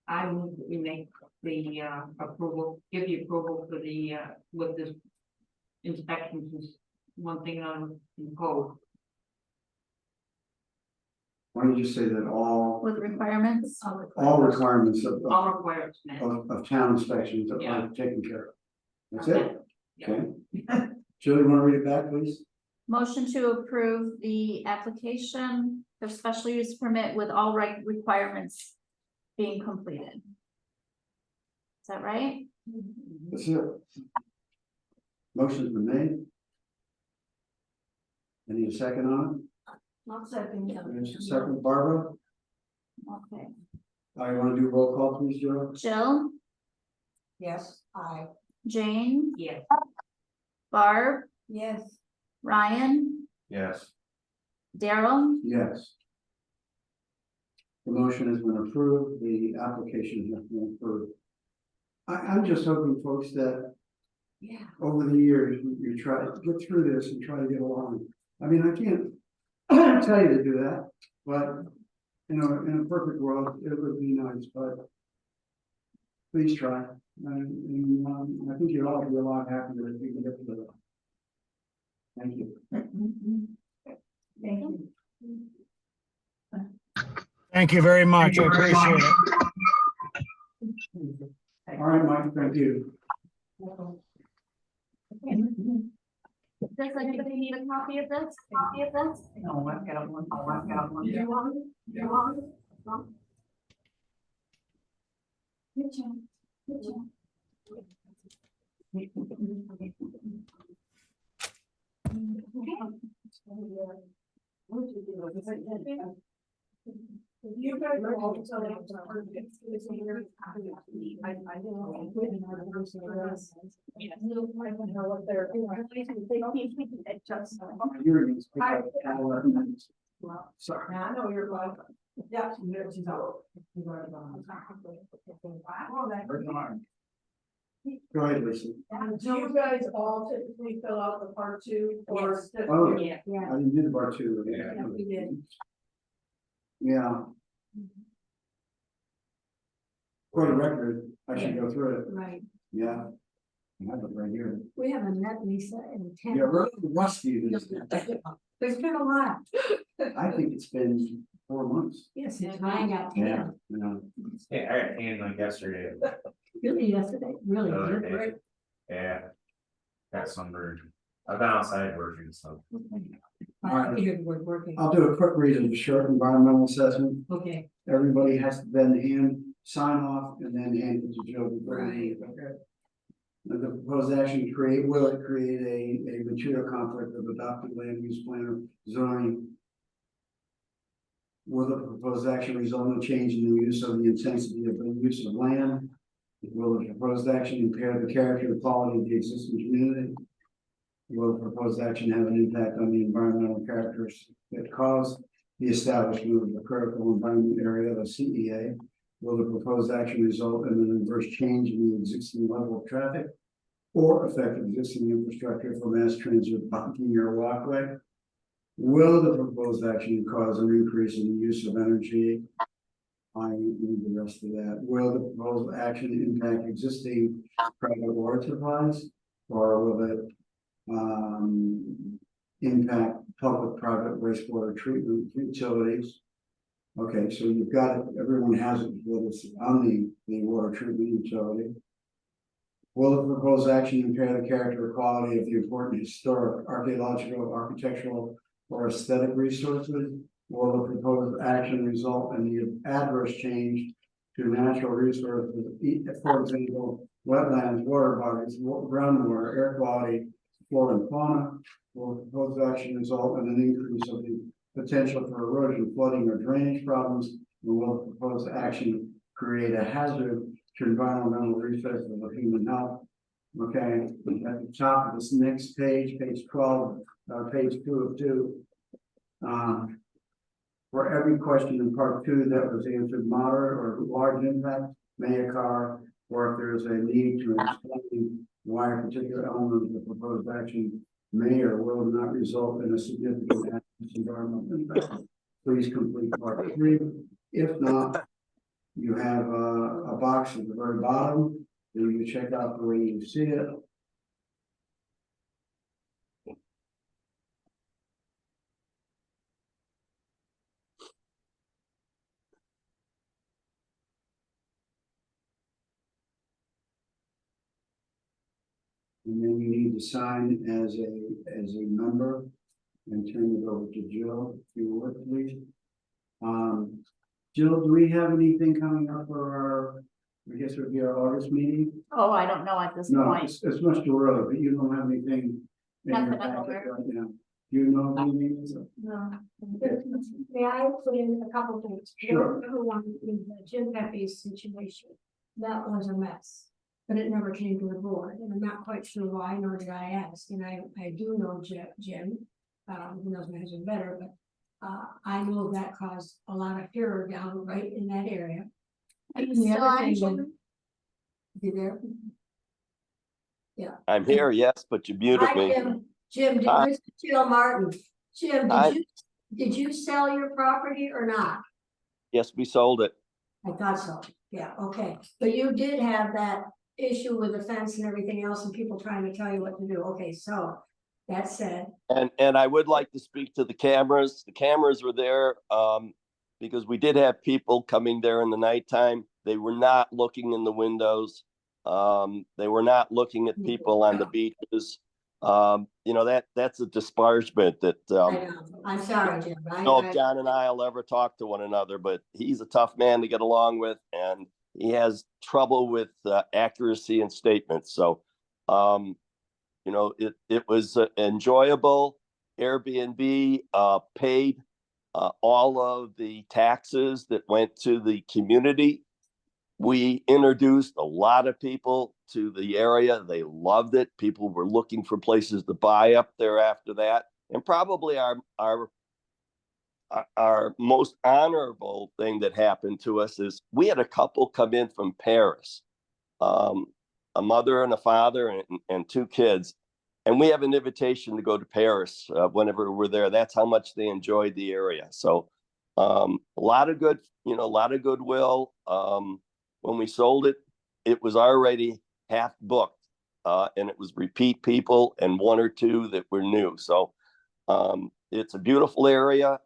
I move that we make the approval, give the approval for the with this inspections is one thing on the code. Why don't you just say that all With requirements? requirements All requirements met. of town inspections are Yeah. taken care of? That's it? Yeah. Okay. Julie, want to read it back, please? Motion to approve the application for special use permit with all requirements being completed. Is that right? That's it. Motion's been made. I need a second on Not second, yeah. it. There's a second, Barbara. Okay. I want to do roll call, please, Joe. Jill, Yes, I. Jane, Yes. Barb, Yes. Ryan, Yes. Daryl, Yes. The motion has been approved, the application has been approved. I'm just hoping, folks, that Yeah. over the years, you try to get through this and try to get along. I mean, I can't tell you to do that, but, you know, in a perfect world, it would be nice, but please try. And, I think you'll all be a lot happier if you can get through it. Thank you. Thank you. Thank you very much. I appreciate it. All right, Mike, thank you. does anybody need a copy of this? Copy of this? No, I've got one. I've got one. You want it? You want it? No? Good job. Good job. You guys are all telling us that we're- it's a year. I don't know. I don't know what they're. It just. Hearings, pick up all our minutes. Sorry. I know you're like. Yeah. She's out. Go ahead, Lisa. Do you guys all typically fill out the part two or? Yes. Oh, Yeah. I didn't do the bar two. Yeah. We did. Yeah. For the record, I should go through it. Right. Yeah. I have it right here. We haven't met Lisa in 10. Yeah, we're rusty this. There's been a lot. I think it's been 4 months. Yes, it's mine got 10. Yeah. Yeah, I got tan like yesterday. Really, yesterday, really. The other good. day. Yeah. Got sunburned. I've been outside working, so. I figured we're working. I'll do a quick read of the short environmental assessment. Okay. Everybody has to then sign off and then hand it to Joe. Right. Okay. The proposed action will it create a material conflict of adopted land use plan or zoning? Will the proposed action result in a change in the use of the intensity of the use of land? Will the proposed action impair the character and quality of the existing community? Will the proposed action have an impact on the environmental characters that cause the establishment of the critical environment area, the CEA? Will the proposed action result in an adverse change in the existing level of traffic or affect existing infrastructure for mass transit, parking, or walkway? Will the proposed action cause an increase in the use of energy? I need the rest of that. Will the proposed action impact existing private water supplies, or will it impact public-private wastewater treatment utilities? Okay, so you've got it, everyone has it with us on the water treatment utility. Will the proposed action impair the character or quality of the important historic, archaeological, architectural, or aesthetic resources? Will the proposed action result in the adverse change to natural resources, for example, wetlands, water bodies, groundwater, air quality, flora and fauna? Will the proposed action result in an increase of the potential for erosion, flooding, or drainage problems? And will the proposed action create a hazard to environmental resources of human health? Okay, at the top of this next page, page 12, page 2 of 2. For every question in part 2 that was answered, moderate or large impact may occur, or if there is a need to explain why a particular element of the proposed action may or will not result in a significant adverse environmental impact, please complete part 3. If not, you have a box at the very bottom that you can check out the way you see it. And then you need to sign as a member and turn it over to Jill, if you would, please. Jill, do we have anything coming up for our, I guess it would be our August meeting? Oh, I don't know at this No, point. it's much too early, but you don't have anything in your Nothing I'm packet aware of. right now. Do you know any meetings? No. May I put in a couple things? Sure. Number one, in the Jim Pepe's situation, that was a mess. but it never came to the board, and I'm not quite sure why, nor did I ask, and I do know Jim, who knows my husband better, but I know that caused a lot of furor down right in that area. Are you And the still other on, thing Jim? was- You there? I'm here, yes, but you muted Hi, me. Jim, Hi. this is Jill Martin. Jim, Hi. did you sell your property or not? Yes, we sold it. I thought so, yeah, okay, but you did have that issue with the fence and everything else and people trying to tell you what to do, okay, so. That said, And I would like to speak to the cameras. The cameras were there, because we did have people coming there in the nighttime. They were not looking in the windows. They were not looking at people on the beaches. You know, that's a disparagement that, I know, I'm sorry, Jim, I don't know if John and I'll ever talk to one another, but he's a tough man to get along with, and he has trouble with accuracy in statements. So, you know, it was enjoyable. Airbnb paid all of the taxes that went to the community. We introduced a lot of people to the area. They loved it. People were looking for places to buy up there after that. And probably our most honorable thing that happened to us is we had a couple come in from Paris, a mother and a father and two kids. And we have an invitation to go to Paris whenever we're there. That's how much they enjoyed the area. So a lot of good, you know, a lot of goodwill. When we sold it, it was already half booked, and it was repeat people and one or two that were new. So it's a beautiful area.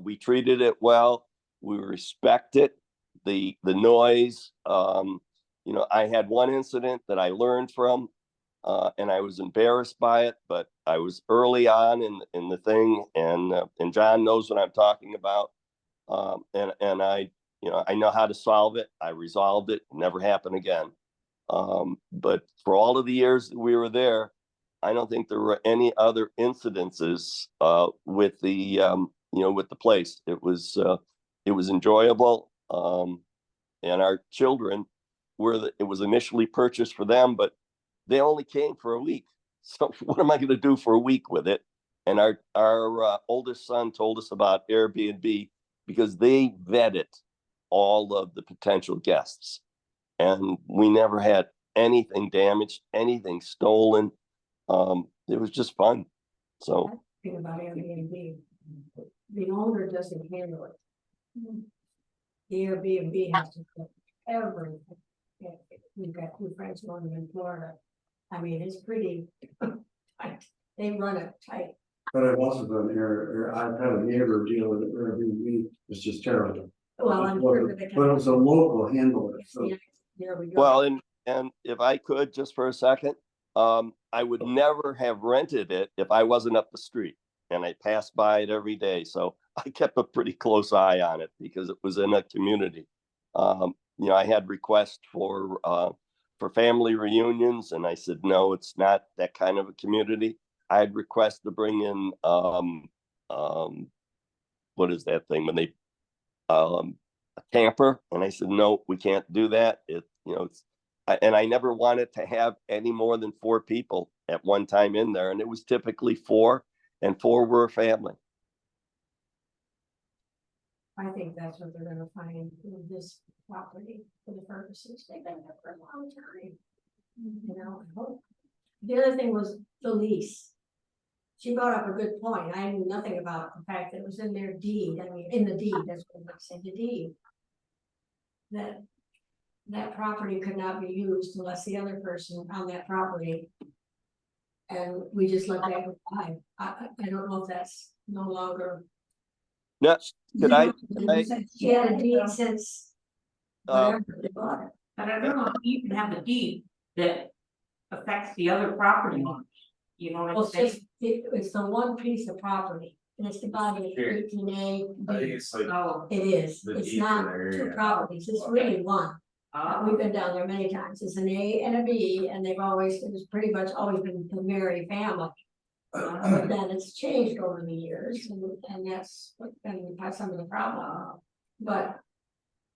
We treated it well. We respect it. The noise. You know, I had one incident that I learned from, and I was embarrassed by it, but I was early on in the thing, and John knows what I'm talking about. And I, you know, I know how to solve it. I resolved it. Never happened again. But for all of the years that we were there, I don't think there were any other incidences with the you know, with the place. It was enjoyable, and our children it was initially purchased for them, but they only came for a week. So what am I going to do for a week with it? And our oldest son told us about Airbnb because they vetted all of the potential guests, and we never had anything damaged, anything stolen. It was just fun. So thing about Airbnb, the owner doesn't handle it. The Airbnb has to put everything. We've got two friends living in Florida. I mean, it's pretty tight. They run it tight. But I've also done I've had a neighbor deal with Airbnb, it's just terrible. Well, I'm sure that they can. But it was a local handler, so. Yeah, there we go. well, and if I could just for a second, I would never have rented it if I wasn't up the street, and I passed by it every day. So I kept a pretty close eye on it because it was in a community. You know, I had requests for family reunions, and I said, no, it's not that kind of a community. I had requests to bring in what is that thing when they a camper, and I said, no, we can't do that. It, you know, and I never wanted to have any more than 4 people at one time in there, and it was typically 4, and 4 were a family. I think that's what they're gonna find with this property for the purposes. They've been there for a long time. You know, I hope. The other thing was the lease. She brought up a good point. I knew nothing about the fact that it was in their deed. I mean, in the deed, that's what I said, the deed. That property could not be used unless the other person on that property. And we just let that go by. I don't know if that's no longer. No, could I She had a deed since. Whatever they bought it. But I don't know if you can have a deed that affects the other property owners. You know what Well, I'm saying? it's the one piece of property, and it's divided in Sure. 18A. I think it's like Oh, It is, the it's deed for not the area. 2 properties, it's really one. We've been down there many times, it's an A and a B, and it was pretty much always been the Mary family. But then it's changed over the years, and that's been some of the problem. But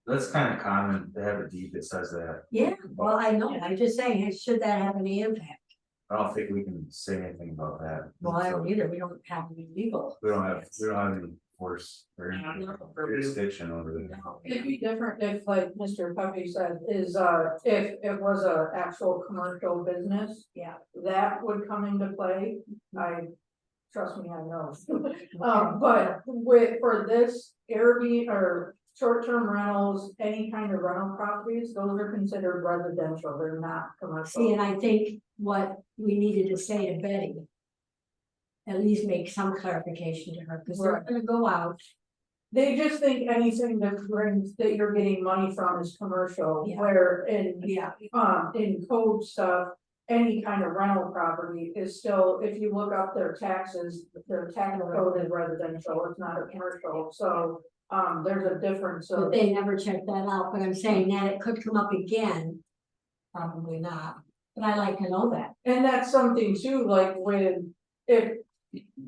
That's kind of common to have a deed that says that. Yeah, well, I know, I'm just saying, should that have any impact? I don't think we can say anything about that. Well, I don't either, we don't have any legal. We don't have any force or jurisdiction over it. It'd be different if, like Mr. Puppy said, is, if it was a actual commercial business. Yeah. That would come into play, trust me, I know. But for this Airbnb or short-term rentals, any kind of rental properties, those are considered residential, they're not commercial. See, and I think what we needed to say to Betty. At least make some clarification to her, because they're Right. gonna go out. They just think anything that you're getting money from is commercial, Yeah. where Yeah. in code stuff. Any kind of rental property is still, if you look up their taxes, their tax code is residential, it's not a commercial, so. There's a difference, so. But they never checked that out, but I'm saying that it could come up again. Probably not, but I like to know that. And that's something too, like if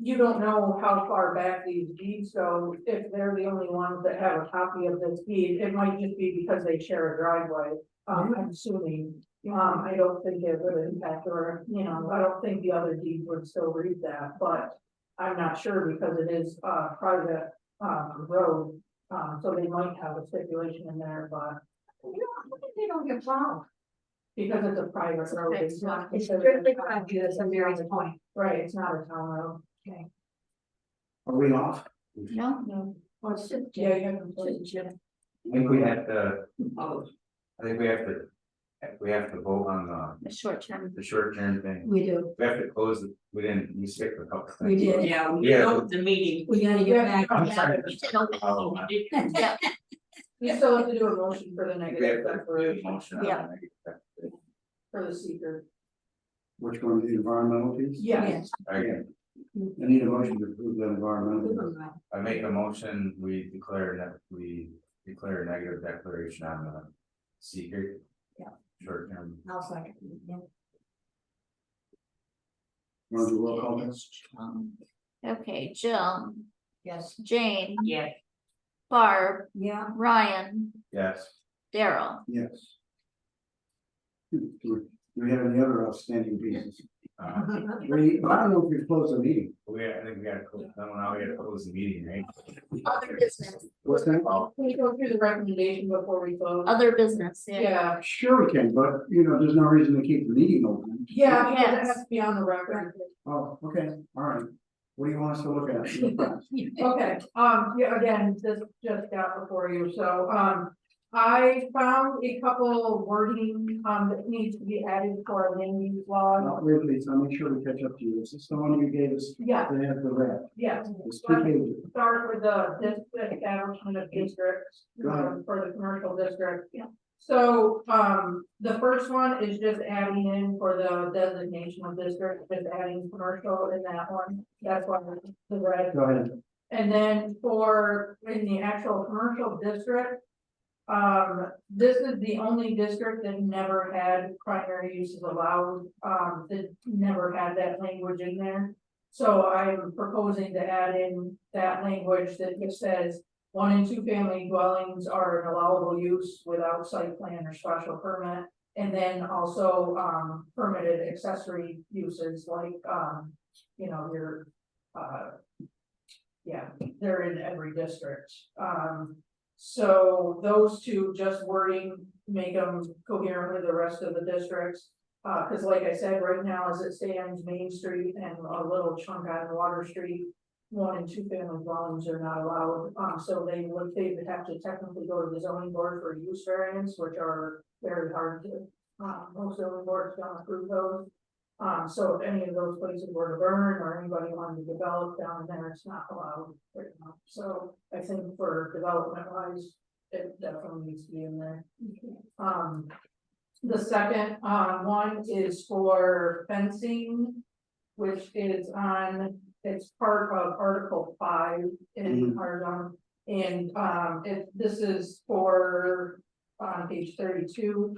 you don't know how far back these deeds go, if they're the only ones that have a copy of this deed, it might just be because they share a driveway. I'm assuming, I don't think it would impact, or, I don't think the other deed would still read that, but I'm not sure because it is a private, road. So they might have a stipulation in there, but They don't get plowed. because it's a private road, it's not. It's considered strictly a town- private, that's a Mary's point. Right, it's not a town road. Are we off? No, No. Well, it's just- Yeah, you have to- I think we have to, I think we have to vote on the short term. the short term thing. We do, We have to close it, we skipped a couple we things. did, Yeah, we Yeah. know the meeting. we gotta get back. I'm Yeah, sorry. we did open Oh, the I- meeting. Yeah, You still have to do a motion for the We have negative to do a declaration motion on Yeah. that. for the seeker. Which one, the environmental piece? Yes, Okay, I need a motion to approve the environmental. Yes. I make a motion, we declare a negative declaration on the secret. Yeah. Short term. I'll second, yeah. Want to do roll call this? okay, Jill, Yes, Jane, Yes. Barb, yeah, Ryan, Yes. Daryl. Yes. Do we have any other outstanding pieces? I don't know if we closed the meeting. I think we gotta close, now we gotta close the meeting, right? Other business, What's that? can we go through the recommendation before we close? other business, yeah. Yeah, Sure we can, but there's no reason to keep the meeting open. yeah, because it Yes. has to be on the record. Oh, okay, all right. What do you want us to look at? Okay, yeah, again, this just got before you, so, I found a couple wording, that needs to be added for our land use law. Wait, please, I'll make sure we catch up to you. Is this the one you gave us? Yeah. They have the red. Yeah, It's 2 pages. start with the establishment of districts, Go ahead. for the commercial district. Yeah. So, the first one is just adding in for the designation of district, just adding commercial in that one, that's why the red. Go ahead. And then in the actual commercial district. This is the only district that never had primary uses allowed, that never had that language in there. So I'm proposing to add in that language that just says 1 and 2 family dwellings are an allowable use without site plan or special permit. And then also, permitted accessory uses like, your, yeah, they're in every district. So those two, just wording, make them coherent with the rest of the districts. Cause like I said, right now, as it stands, Main Street and a little chunk on Water Street, 1 and 2 family dwellings are not allowed. So they would have to technically go to the zoning board for use variance, which are very hard to, most zoning boards don't approve those. So if any of those places were to burn or anybody wanted to develop down there, it's not allowed right now. So I think for development wise, it definitely needs to be in there. The second one is for fencing, which is it's part of Article 5 in our zone. And this is for on page 32.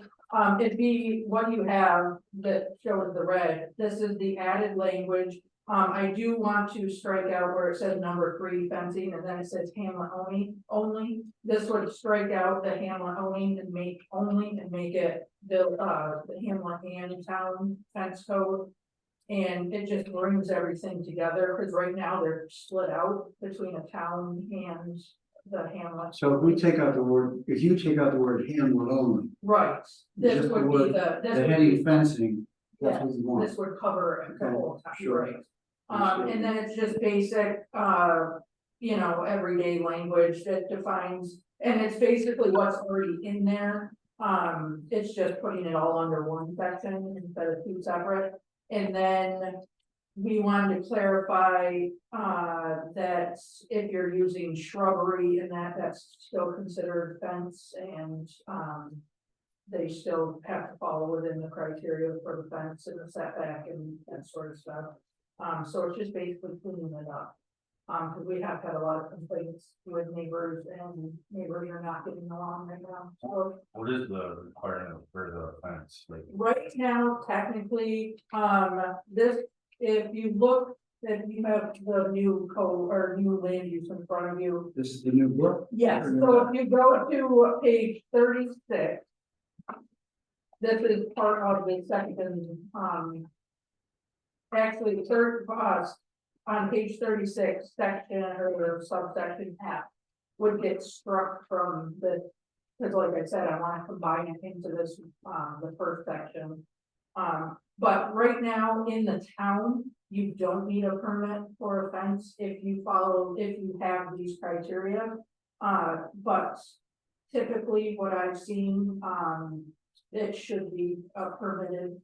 It'd be what you have that shows the red. This is the added language I do want to strike out where it says number 3 fencing, and then it says Hamlet only. This would strike out the Hamlet only and make it the Hamlet and town fence code. And it just brings everything together, because right now they're split out between a town and the Hamlet. So if we take out the word, if you take out the word Hamlet only, Right, this just the would be word- the, this the would be heading fencing, that's Yes, what you want. this would cover it the Okay, whole time, sure. right? And then it's just basic, you know, everyday language that defines, and it's basically what's already in there. It's just putting it all under one section instead of 2 separate. And then we wanted to clarify, that if you're using shrubbery and that's still considered fence and, they still have to follow within the criteria for the fence and the setback and that sort of stuff. So it's just basically cleaning it up. Cause we have had a lot of complaints with neighbors and neighbors are not getting along right now. So What is the requirement for the fence, like? right now, technically, this, if you look, if you have the new code or new land use in front of you. This is the new book? Yes, so if you go to page 36. This is part of the second, actually, third, on page 36, section or subsection F. Would get struck from the, because like I said, I want to combine it into this, the first section. But right now in the town, you don't need a permit for a fence if you have these criteria. But typically what I've seen, it should be permitted.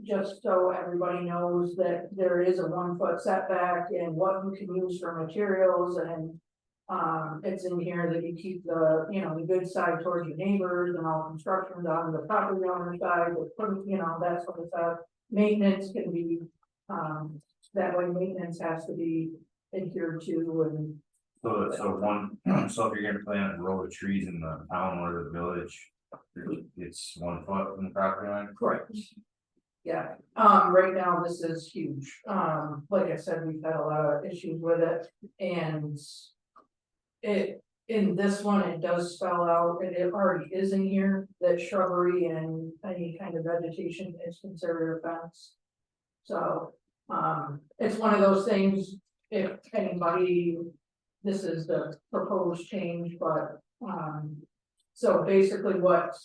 Just so everybody knows that there is a 1 foot setback and what you can use for materials and. It's in here that you keep the, you know, the good side towards your neighbors and all constructions on the property owner side, you know, that sort of stuff. Maintenance can be, that way maintenance has to be adhered to and. So if you're gonna plant a row of trees in the town or the village, it's 1 foot from the property line? Correct. Yeah, right now this is huge. Like I said, we've had a lot of issues with it and. In this one, it does spell out, and it already is in here, that shrubbery and any kind of vegetation is considered a fence. So, it's one of those things, if anybody, this is the proposed change, but, so basically what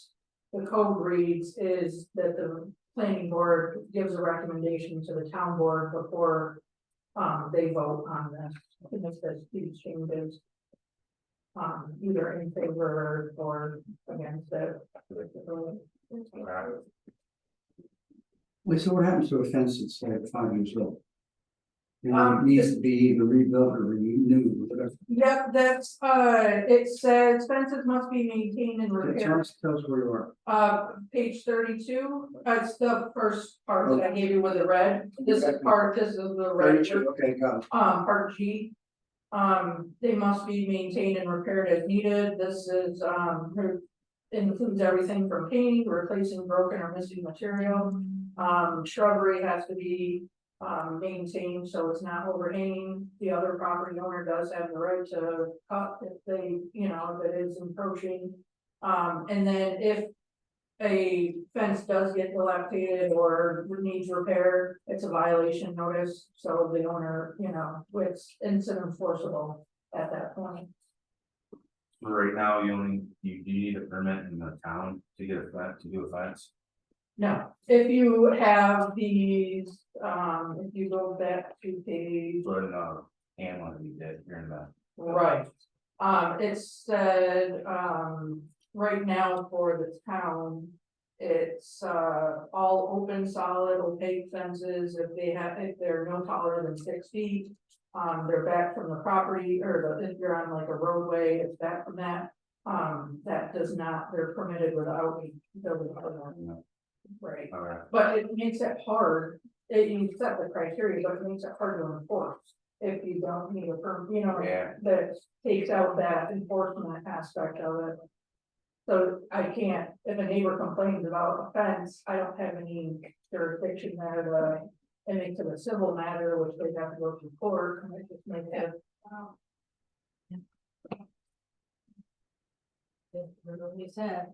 the code reads is that the planning board gives a recommendation to the town board before, they vote on this, and this says these changes. Either in favor or against it. Wait, so what happens to a fence that's like 5 years old? You know, it needs to be either rebuilt or renewed, whatever. Yep, that's, it says fences must be maintained and Okay, repaired. tell us where you are. Page 32, it's the first part that I gave you with the red, this is the red. 32, okay, got it. Part G. They must be maintained and repaired as needed, this is, includes everything from painting, replacing broken or missing material. Shrubbery has to be, maintained, so it's not overhanging, the other property owner does have the right to cut if they, you know, if it is encroaching. And then if a fence does get dilapidated or needs repair, it's a violation notice, so the owner, you know, it's enforceable at that point. So right now, you need a permit in the town to get a fence, to do a fence? No, if you have these, if you go back to page. But in Hamlet, you did, here in the. Right, it said, right now for the town, it's, all open, solid, opaque fences, if they're no taller than 6 feet. They're back from the property, or if you're on like a roadway, it's back from that. That does not, they're permitted without building permit. Right, Alright, but it makes it hard, you set the criteria, but it makes it hard to enforce. If you don't need a permit, you know, Yeah. that takes out that enforcement aspect of it. So I can't, if a neighbor complains about a fence, I don't have any jurisdiction there to it makes it a civil matter, which they have to go to court, and it just makes it. He said,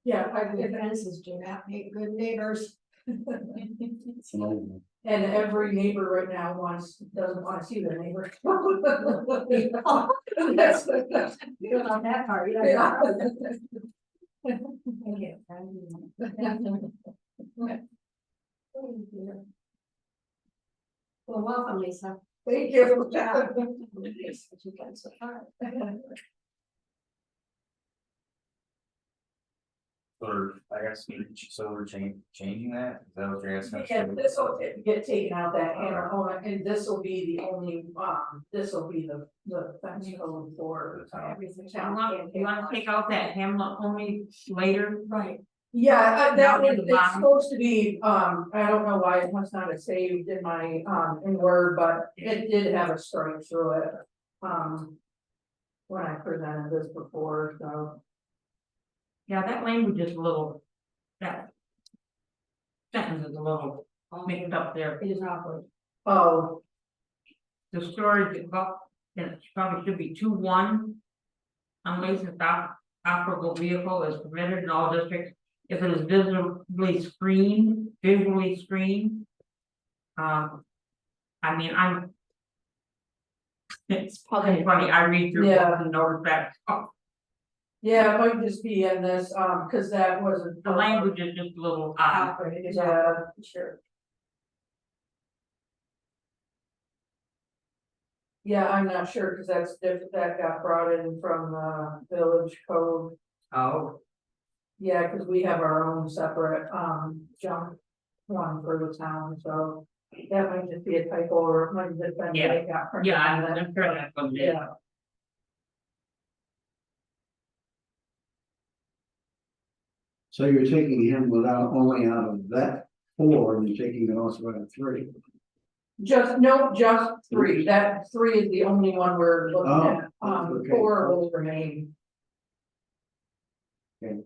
Yeah, the fences do not make good neighbors. and every neighbor right now doesn't want to see their neighbor. That's. You know, on that part, Yeah. Well, welcome, Lisa. Thank you. You got so far. Or, I guess, so we're changing that, is that what you're asking? us to Yeah, do? this will get taken out, that hammer home, and this will be the only, this will be the fence code for everything. You wanna take out that Hamlet only later? Right. Yeah, that Down was, in the it's bottom. supposed to be, I don't know why it must not have saved in my, in Word, but it did have a strike through it. When I presented this before, so. Yeah, that language is a little, that sentence is a little mixed up there. It is awkward. Oh, The storage, it probably should be 2-1. Unlicensed operable vehicle is permitted in all districts if it is visually screened. I mean, it's Probably- funny, I read through Yeah. books and notice that, oh, yeah, it might just be in this, cause that wasn't. the language is just a little odd. Awkward, it is, yeah, sure. Yeah, I'm not sure, cause that's different, that got brought in from, village code. Oh, Yeah, cause we have our own separate, junk one for the town, so that might just be a typo, or it might just been. Yeah. it got printed yeah, on I'm that. sure that's what it is. Yeah. So you're taking him without, only out of that 4, and you're taking it also out of 3. Just 3, that 3 is the only one we're looking Oh, at, okay. 4 will remain. Okay.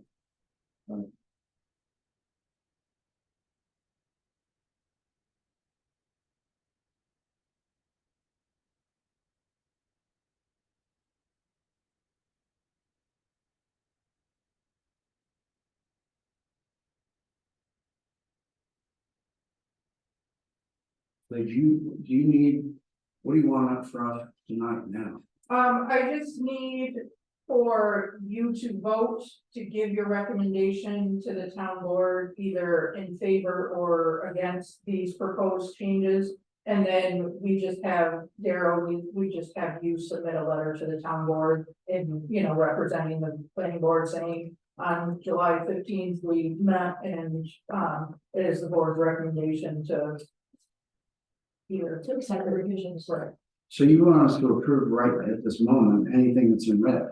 So do you need, what do you want up for us tonight now? I just need for you to vote to give your recommendation to the town board, either in favor or against these proposed changes. And then we just have, Daryl, we just have you submit a letter to the town board and, representing the planning board saying on July 15th, we met and, it is the board's recommendation to either To accept the revisions. Right. So you want us to approve right at this moment, anything that's in red?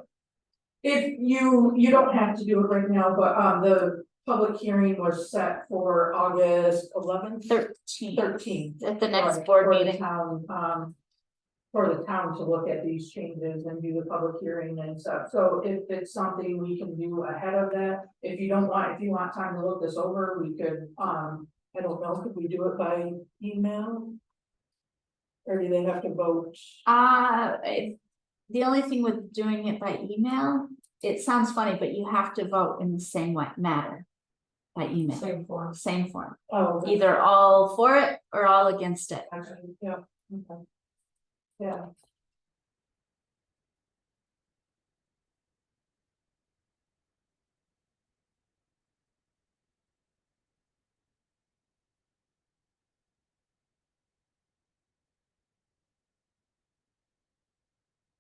If you don't have to do it right now, but the public hearing was set for August 11th. 13th. At the next Right, board for the meeting. town, for the town to look at these changes and do the public hearing and stuff. So if it's something we can do ahead of that, if you want time to look this over, we could, I don't know, could we do it by email? Or do they have to vote? The only thing with doing it by email, it sounds funny, but you have to vote in the same matter. By email, Same form. same form, Oh, either all for it or all against it. actually, yeah, okay. Yeah.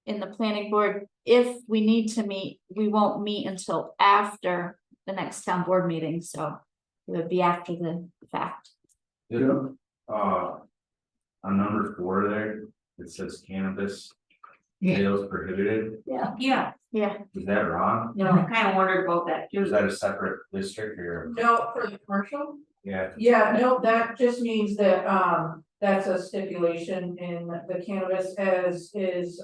In the planning board, if we need to meet, we won't meet until after the next town board meeting, so it would be after the fact. Yeah. On number 4 there, it says cannabis Yeah. sales prohibited, Yeah, Yeah, is that wrong? I kind of wondered about that Is too. that a separate district or, No, for the commercial? yeah, Yeah, no, that just means that, that's a stipulation in the cannabis as is,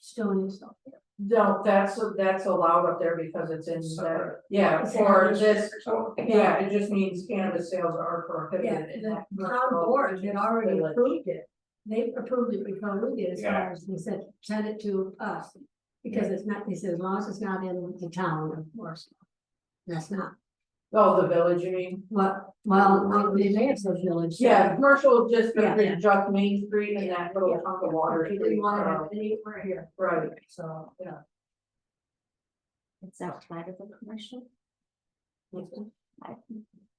Still in stuff. No, that's allowed up there because it's in the, Separate. yeah, It's for in this, So, yeah, it just means cannabis sales are Yeah, prohibited. in the that town board had already village. approved it. They approved it before we did, as Yeah. far as they said, send it to us. Because it's not, they said, as long as it's not in the town, of course. That's not, Oh, the village, you mean? well, they may have said village. so Yeah, commercial district Yeah. is just Main Street and that little chunk of water. They didn't want to have Street, anywhere here. right, so, yeah. It's outside of the commercial.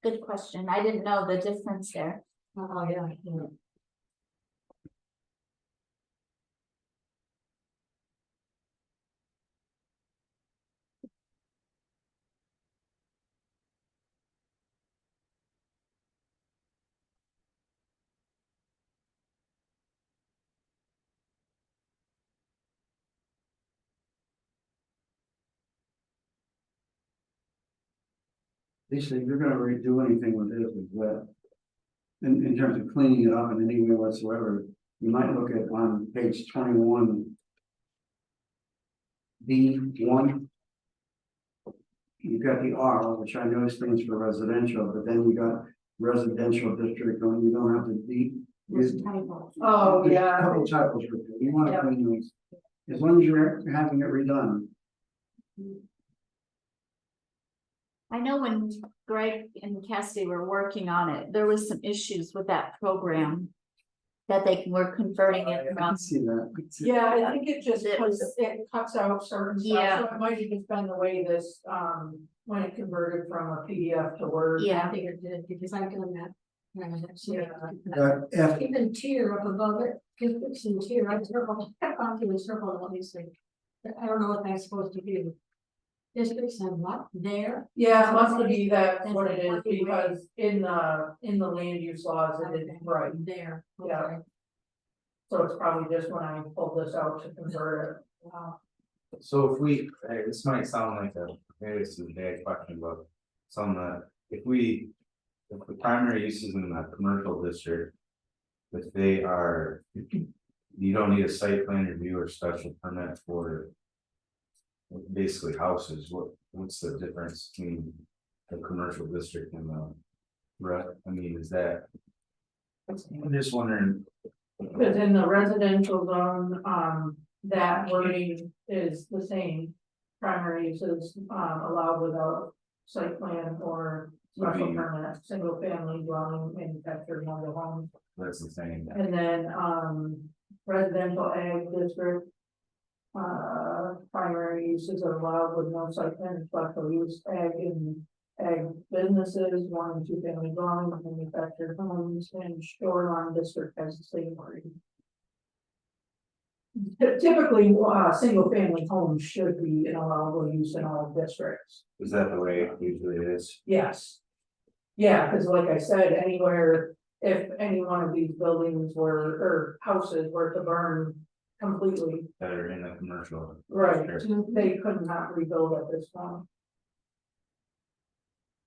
Good question. I didn't know the difference there. Oh, yeah. Lisa, if you're gonna redo anything with this as well. In terms of cleaning it up in any way whatsoever, you might look at on page 21. B1. You've got the R, which I know stands for residential, but then you got residential district, and you don't have to be. There's a typo. Oh, There's a yeah. couple typos with it. You wanna Yep. clean those, as long as you're having it redone. I know when Greg and Cassidy were working on it, there was some issues with that program. That they were converting it I from, can see that. Yeah, I think it just It puts, was- it cuts out certain stuff, Yeah. so it might have just been the way this, when it converted from a PDF to Word. I yeah, figured it did, because I've done that. And I was Yeah. actually- Even tier up above it, just fixing tier, I circled, I'm doing circle all these things. But I don't know what that's supposed to do. Districts and what, there? Yeah, it must be that That's what it is, what we because in the land use laws, it is right, There. Yeah. okay. so it's probably just when I pulled this out to convert it. Wow. So if we, this might sound like maybe this is a bad question, but some that, if the primary use is in the commercial district. If they are, you don't need a site plan review or special permit for. Basically houses, what's the difference between the commercial district and the. I mean, is that? I'm just wondering. Because in the residential zone, that wording is the same. Primary uses, allowed without site plan or special permit, single family dwelling, manufactured mobile home. That's the same. And then, residential ag district. Primary uses are allowed with no site plan, special use ag and ag businesses, 1 and 2 family dwelling, manufactured homes, and shoreline district has the same wording. Typically, single family homes should be an allowable use in all districts. Is that the way it usually is? Yes. Yeah, because like I said, anywhere, if any one of these buildings were, or houses were to burn completely, That are in the commercial? right, district? they could not rebuild at this point.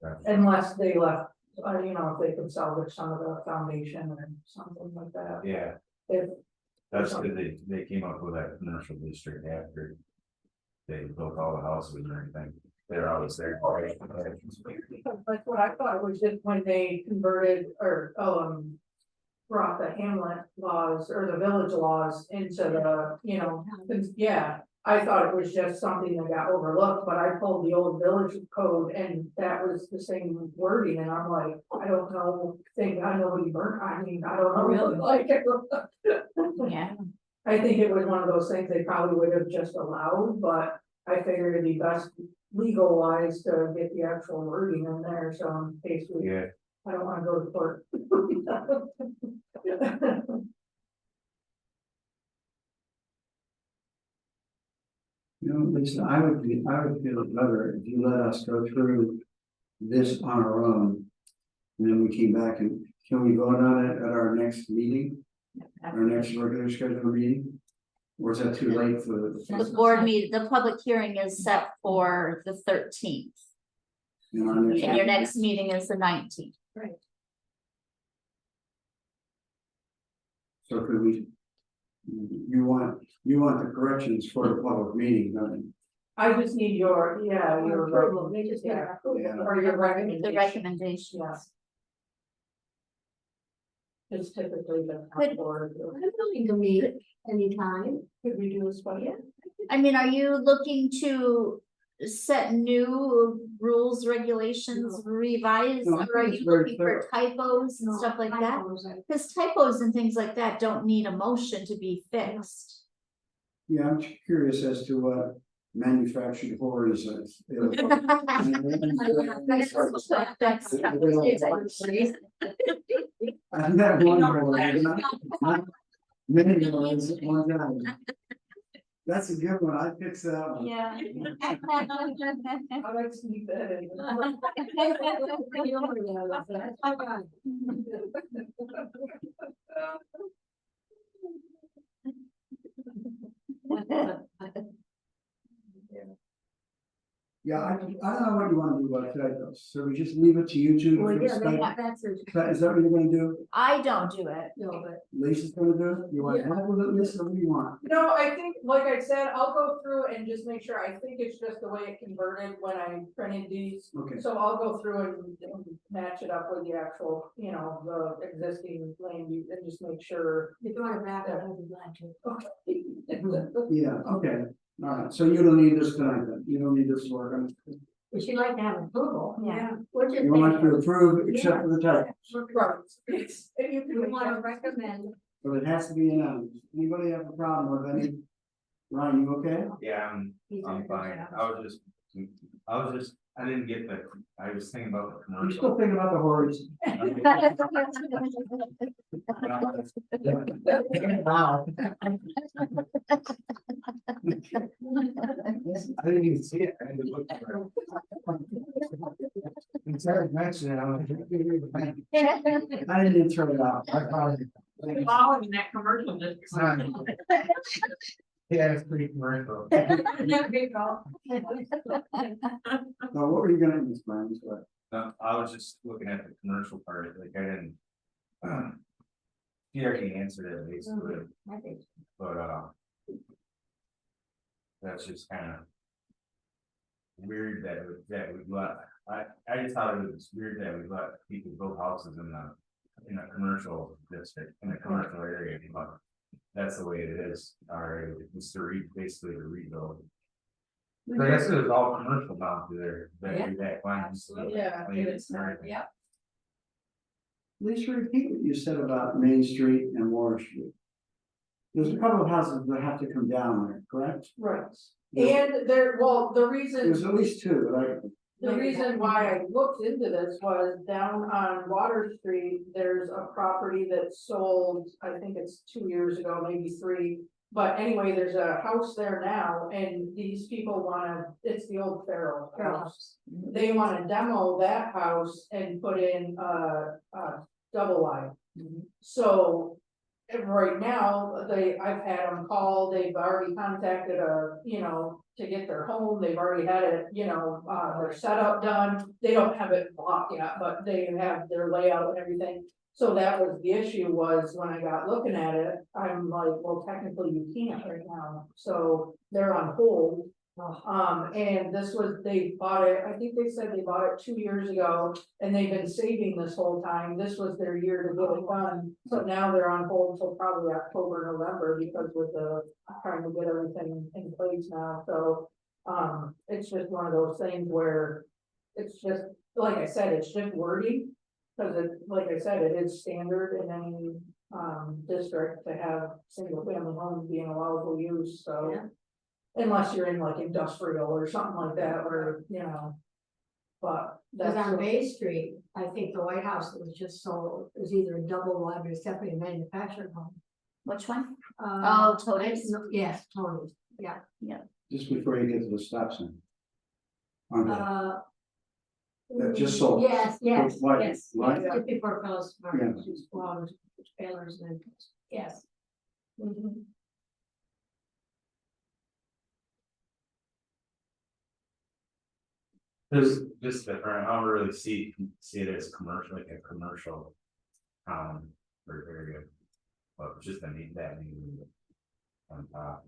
Right. Unless they left, if they could salvage some of the foundation or something like that. Yeah, If, that's good, they came up with that commercial district after. They built all the houses and everything, they're always there. like what I thought was just when they converted or, brought the hamlet laws or the village laws into the, yeah. I thought it was just something that got overlooked, but I pulled the old village code and that was the same wording and I'm like, I don't know, thank God nobody burnt, I mean, I don't know really like it. yeah. I think it was one of those things they probably would have just allowed, but I figured it'd be best legal wise to get the actual wording in there, so in case we, Yeah, I don't wanna go to court. Lisa, I would feel better if you let us go through this on our own. And then we came back and, can we vote on it at our next meeting, our next regular scheduled meeting? Or is that too late for The board meet, the public hearing is set for the 13th, you know, our next- and your next meeting is the 19th. So could we, you want You want the corrections for the public meeting, don't you? I just need your, yeah, your. Approval, they just need Yeah. approval. Yeah. Or your recommendation. The recommendations. It's typically the. Could- board. I'm willing to meet anytime. Could we do this one? I mean, are you looking to set new rules, regulations, revise, No, I or are think it's you very looking for typos and stuff like that? Typos, Because typos and things like that don't need a motion to be fixed. Yeah, I'm curious as to what manufactured horrors is. I've met one horror, not many horrors at one time. That's a good one, I fixed that one. Yeah. I like to sneak that in. Yeah, I don't know what you wanna do about typos, so we just leave it to you two. Well, to yeah, decide? that's a, Is that what you're gonna do? I don't do it. no, but Lisa's gonna do it? You want to Yeah. help with it, Lisa, what do you want? No, I think, like I said, I'll go through and just make sure, I think it's just the way it converted when I printed these. Okay. So I'll go through and match it up with the actual, you know, the existing land use and just make sure. if you want to back up, I'd be glad to. Okay. Yeah, okay, all right, so you don't need this tonight then, you don't need this work on. But you'd like to have approval. Yeah. We're just. You want to approve except for the typos, Right, it's, if you can. We want to recommend. but it has to be announced. Anybody have a problem with any? Ryan, you okay? Yeah, I'm fine. I didn't get the, I was thinking about the I'm still commercial. thinking about the horrors. Wow. I didn't even see it. I had to look for it. Instead of mentioning it, I didn't even turn it off. I probably. Following that commercial just. Yeah, it's pretty commercial. There we go. Now, what were you gonna, Ms. Brown, what? No, I was just looking at the commercial part, like I didn't. He already answered it basically, I think. but that's just kind of. Weird that we let, I just thought it was weird that we let people build houses in a commercial district, in a commercial area, but. That's the way it is, alright, it's to basically to rebuild. So I guess it was all commercial down through there, that lines. Yeah, it's not, yeah. Lisa, repeat what you said about Main Street and Water Street. There's a couple of houses that have to come down there, correct? Right, There's and there, well, the reason. at least two, right? The reason why I looked into this was down on Water Street, there's a property that sold, I think it's 2 years ago, maybe 3. But anyway, there's a house there now and these people wanna, it's the old Farrell house. They wanna demo that house and put in a double wide. So. And right now, I've had them call, they've already contacted to get their home, they've already had it, their setup done. They don't have it blocked yet, but they have their layout and everything. So that was the issue, was when I got looking at it, I'm like, well, technically you can't right now, so they're on hold. And this was, they bought it, I think they said they bought it 2 years ago, and they've been saving this whole time, this was their year to get it done. So now they're on hold till probably October, November, because with the, trying to get everything in place now, so. It's just one of those things where, it's just, like I said, it's just wording. Cause it, like I said, it is standard in any, district to have single family homes being allowable use, so. Yeah. Unless you're in like industrial or something like that, or, but Because that's. on Bay Street, I think the White House that was just sold is either a double wide or definitely a manufactured home. Which one? Uh, Tony's? Yes, Tony's, yeah. Just before you get to the stop sign. On that, That just sold. Yes, yes, White, yes, right? just before Phyllis Martin, Yeah. she's Flowers, Taylor's, and yes. Mhm. There's just different, I don't really see it as commercial, like a commercial. Or area. But just that name. on top.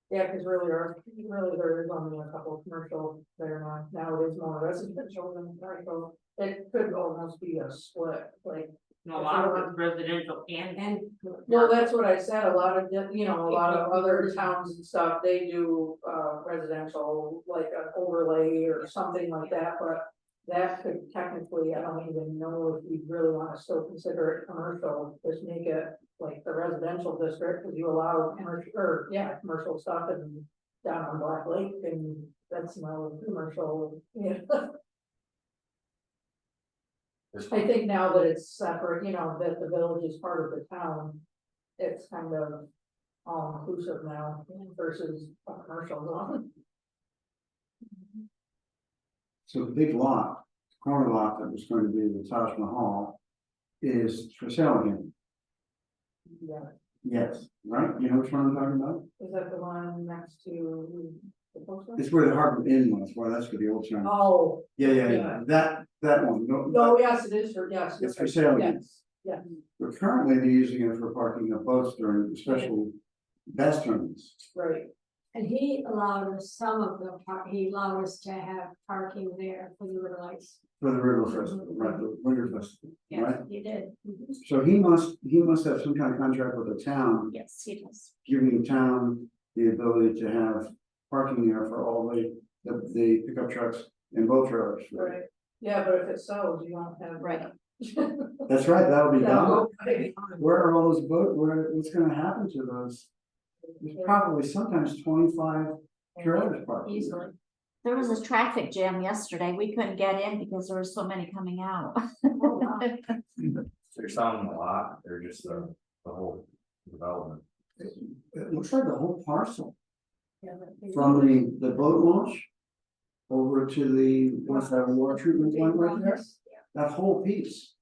Yeah, cause really there is only a couple of commercial there now it is more residential than commercial. It could almost be a split, like. A lot of it's residential and. Well, that's what I said, a lot of, a lot of other towns and stuff, they do, residential, like an overlay or something like that, but. That could technically, I don't even know if we really wanna still consider it commercial, just make it like the residential district, cause you allow commercial stuff and. Down on Black Lake, and that's no commercial, I think now that it's separate, that the village is part of the town, it's kind of all inclusive now versus a commercial zone. So the big lot, corner lot that was going to be the Taj Mahal is for sale again. Yeah, Yes, right? You know which one I'm talking about? is that the one next to the post office? It's where the Harbor Inn was, well, that's for the old town. Oh, Yeah, that one. no, yes, it is for, yes. It's for sale again. Yes, yes. But currently they're using it for parking of boats during the special bass tournaments. Right, And he allowed us he allowed us to have parking there for the river lights. For the River Festival, right, the Winter Festival, right? He did. So he must have some kind of contract with the town, Yes, he does. giving the town the ability to have parking there for all the pickup trucks and boat trailers. right, yeah, but if it sells, you don't have. Right. That's right, that'll be gone. Right. Where are all those what's gonna happen to those? There's probably sometimes 25 trailers parked. Easily. There was a traffic jam yesterday. We couldn't get in because there were so many coming out. They're selling a lot, they're just the whole development. It looks like the whole parcel, Yeah, from the boat launch over to the, what's that, water treatment plant right there? That whole piece.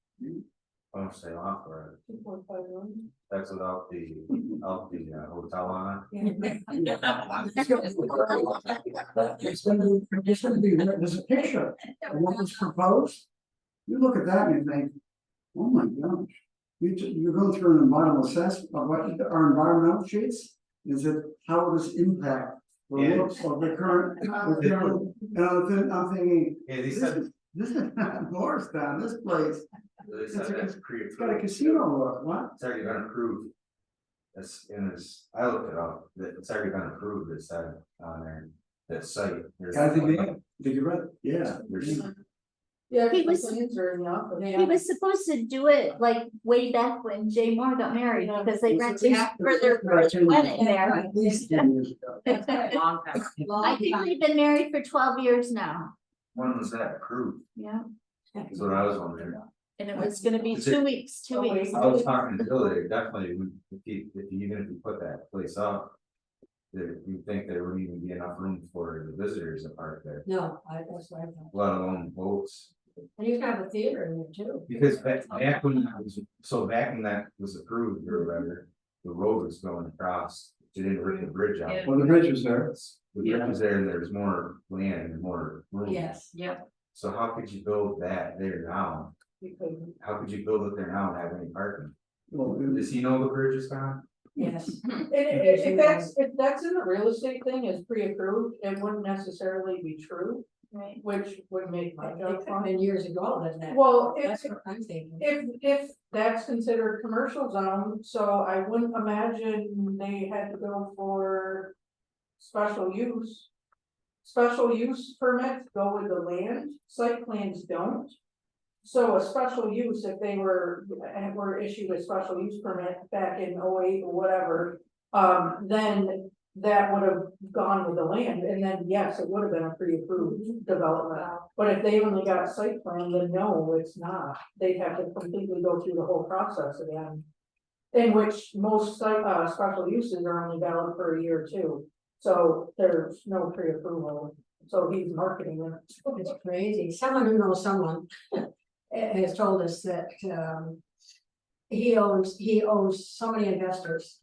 I don't say a lot for it, 2.5 that's without the hotel on It's gonna be, there's a picture of what was proposed. You look at that and you think, oh my gosh. You're going through an environmental assessment of what our environmental sheets, is it, how will this impact the Yeah. looks of the current, and I'm thinking, it. Yeah, they this said, is not Morristown, this place, they said that's pre-approved. it's got a casino look, what? It's already been approved. I looked it up, that it's already been approved, it said on there, that site. I think, did you read it? Yeah. There's, Yeah, He was- plans are enough, but He was supposed to do it like way back when Jay Moore got married, because they rented for their first wedding there. At least 10 years ago. Long time. I think they've been married for 12 years now. when was that approved, Yeah, is what I was wondering. and it was gonna be Is it- 2 weeks, 2 weeks. I was talking to Billy, definitely, even if you put that place up. You think there wouldn't even be enough room for the visitors to park there, No, that's what I thought. let alone boats. And you can have a theater in there too. Because back when that was approved or whatever, the road was going across, they didn't rip the bridge out. Well, the bridge was there. The bridge was there and there was more land and more room. Yes. Yep. So how could you build that there now? How could you build it there now and have any parking? Well, Does he know the bridge is gone? Yes. If that's in the real estate thing is pre-approved, it wouldn't necessarily be true, Right. which would make my It job could have fun. been years ago, doesn't it? Well, That's what I'm thinking. if that's considered commercial zone, so I wouldn't imagine they had to go for special use. Special use permits go with the land, site plans don't. So a special use, if they were issued a special use permit back in 08 or whatever, then that would have gone with the land, and then yes, it would have been a pre-approved development. But if they only got site plan, then no, it's not. They'd have to completely go through the whole process again. In which most site, special uses are only valid for a year or two, so there's no pre-approval, so he's marketing it. It's crazy. Someone who knows someone has told us that, he owes so many investors.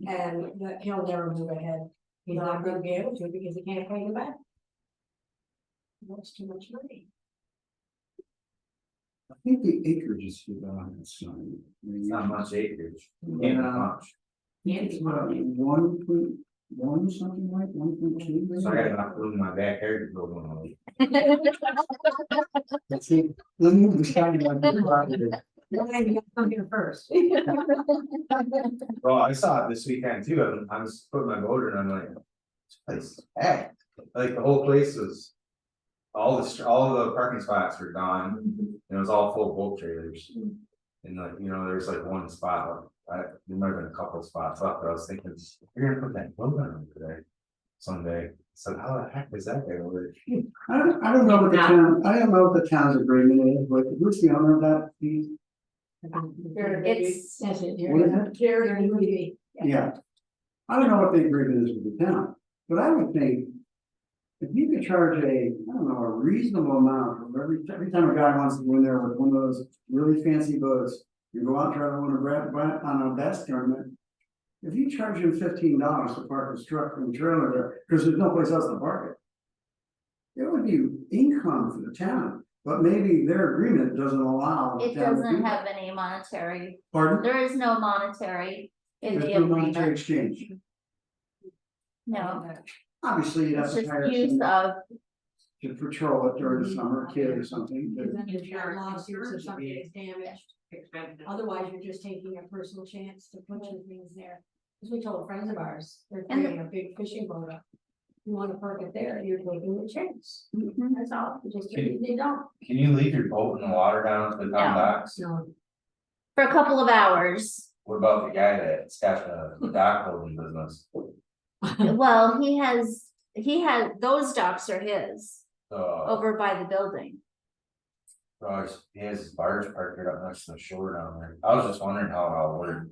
And that he'll never move ahead. He's not gonna be able to because he can't pay them back. That's too much money. I think the acreage is on that sign. It's not much acreage. Yeah. Ain't much. It's about 1.1 something like 1.2. So I got enough room in my backyard to build one of those. Let's see. Let me move the sign like this property. You come here first. Well, I saw it this weekend too. I was putting my motor and I'm like, this place is packed. Like the whole place was. All the parking spots were gone. And it was all full of boat trailers. And like, there's like one spot, there might have been a couple spots left, but I was thinking, you're gonna put that boat on today. Someday. So how the heck is that gonna work? I don't know what the town, I don't know what the town's agreement is, but who's the owner of that piece? It's, That's it. What is it? Jared Movie. Yeah. I don't know what the agreement is with the town, but I would think. If you could charge a reasonable amount of every time a guy wants to go in there with one of those really fancy boats, you go out and try to win a grab on a bass tournament. If you charge him $15 to park his truck and trailer there, because there's no place else to park it. It would be income for the town, but maybe their agreement doesn't allow. the it town to do doesn't that. have any monetary, Pardon? there is no monetary in There's the no monetary agreement, exchange. no, Obviously, you'd have it's to just hire use someone of, to patrol it during the summer, kid or something. but- Then you've got lawsuits if something is damaged, Expensive. otherwise you're just taking a personal chance to put your things there. Cause we told friends of ours, they're And- creating a big fishing boat up. You wanna park it there, you're taking a chance, Mhm. that's all, you just, they don't. Can you leave your boat in the water down at the town No. docks? No. for a couple of hours. What about the guy that's got the dock holding business? Well, he has, those docks are his, So, over by the building. he has his barge parked right up next to the shore down there. I was just wondering how it all worked.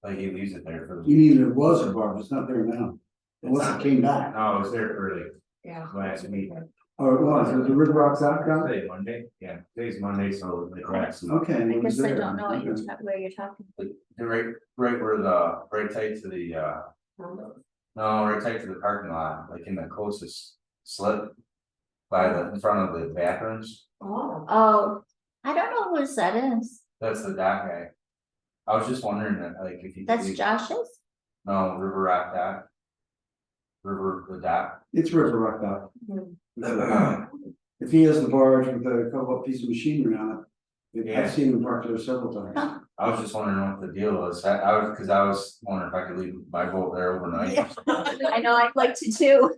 Like he leaves it there for the. You mean there was a barge, it's not there now. Unless it came back. No, it was there for like Yeah. last week. Oh, it was the River Rocks outcropping? Today, Monday, yeah, today's Monday, so like last week. Okay. I it was guess I there. don't know what you're Okay. where you're talking. They're right where right tight to the, no, right tight to the parking lot, like in the closest slip. In front of the bathrooms, Oh. Oh, I don't know whose that is. that's the dock guy. I was just wondering that, like, if you. That's Josh's? No, River Rock dock. The dock. It's River Rock dock. If he has the barge with a couple of pieces of machinery on it, Yeah. I've seen him parked there several times. I was just wondering what the deal was, cause I was wondering if I could leave my boat there overnight. Yeah. I know, I'd like to too.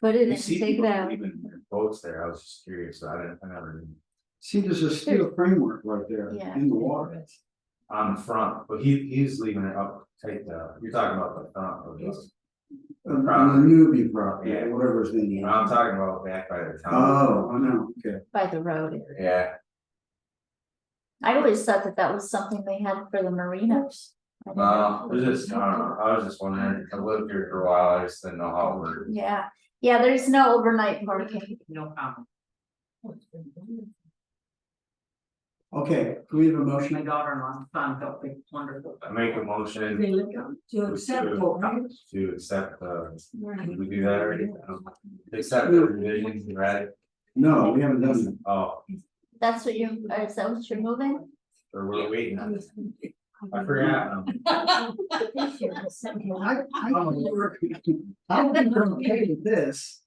Put it You in, see take it people out. leaving their boats there, I was just curious, I never knew. See, there's a steel framework right there Yeah. in the water. On the front, but he's leaving it up tight, you're talking about the front of this. On the newbie property, Yeah. or whatever his name is. I'm talking about back by the town. Oh, I know, okay. By the road area. Yeah, I always thought that was something they had for the marinas. I didn't know. it was just, I don't know, I was just wondering, I lived here for a while, I just didn't know how it worked. Yeah, there's no overnight parking. No comment. Okay, can we have a My motion? daughter-in-law found something wonderful. I make a motion To accept, right? to accept, Right. did we do that already? Accept the revisions, right? No, we haven't done that. Oh, That's what is that what you're moving? or we're waiting on this. I forgot. I think we're okay with this.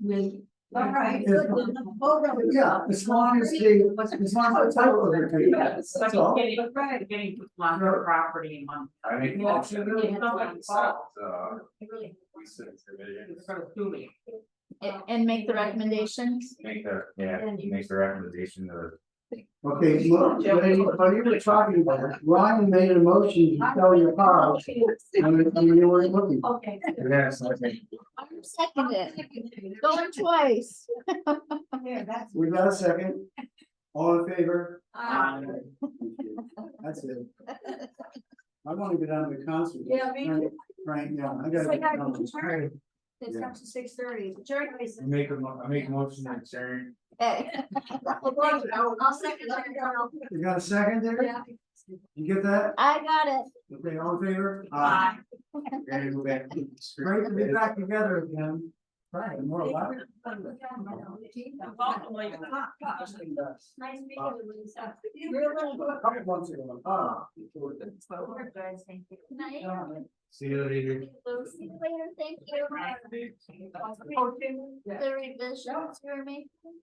All right. Yeah, as long as the title of it. That's all. Getting lots of property in one. I make a Yeah, motion to really. accept, revisions. It's sort of assuming. And make the recommendations? Make the recommendation of. Okay, well, while you were talking about it, Ryan made a motion to sell your car. And you weren't looking. Okay. Yes, I think. Second it. Going twice. Yeah, that's. We got a second. All in favor? Uh, That's it. I want to go down to the concert. Yeah, me too. Right, yeah, I So I gotta. got go. to It's Yeah. up to 6:30. Adjourn. I make a motion to adjourn. Hey. I'll second that. You got a second there? Yeah. You get that? I got it. Okay, all in favor? Aye. Okay, we're back. Great to be back together again. Right, more alive. Nice meeting you, Lisa. Couple months ago, Thank you. Night. See you later. See you later, thank you. The revisions you're making.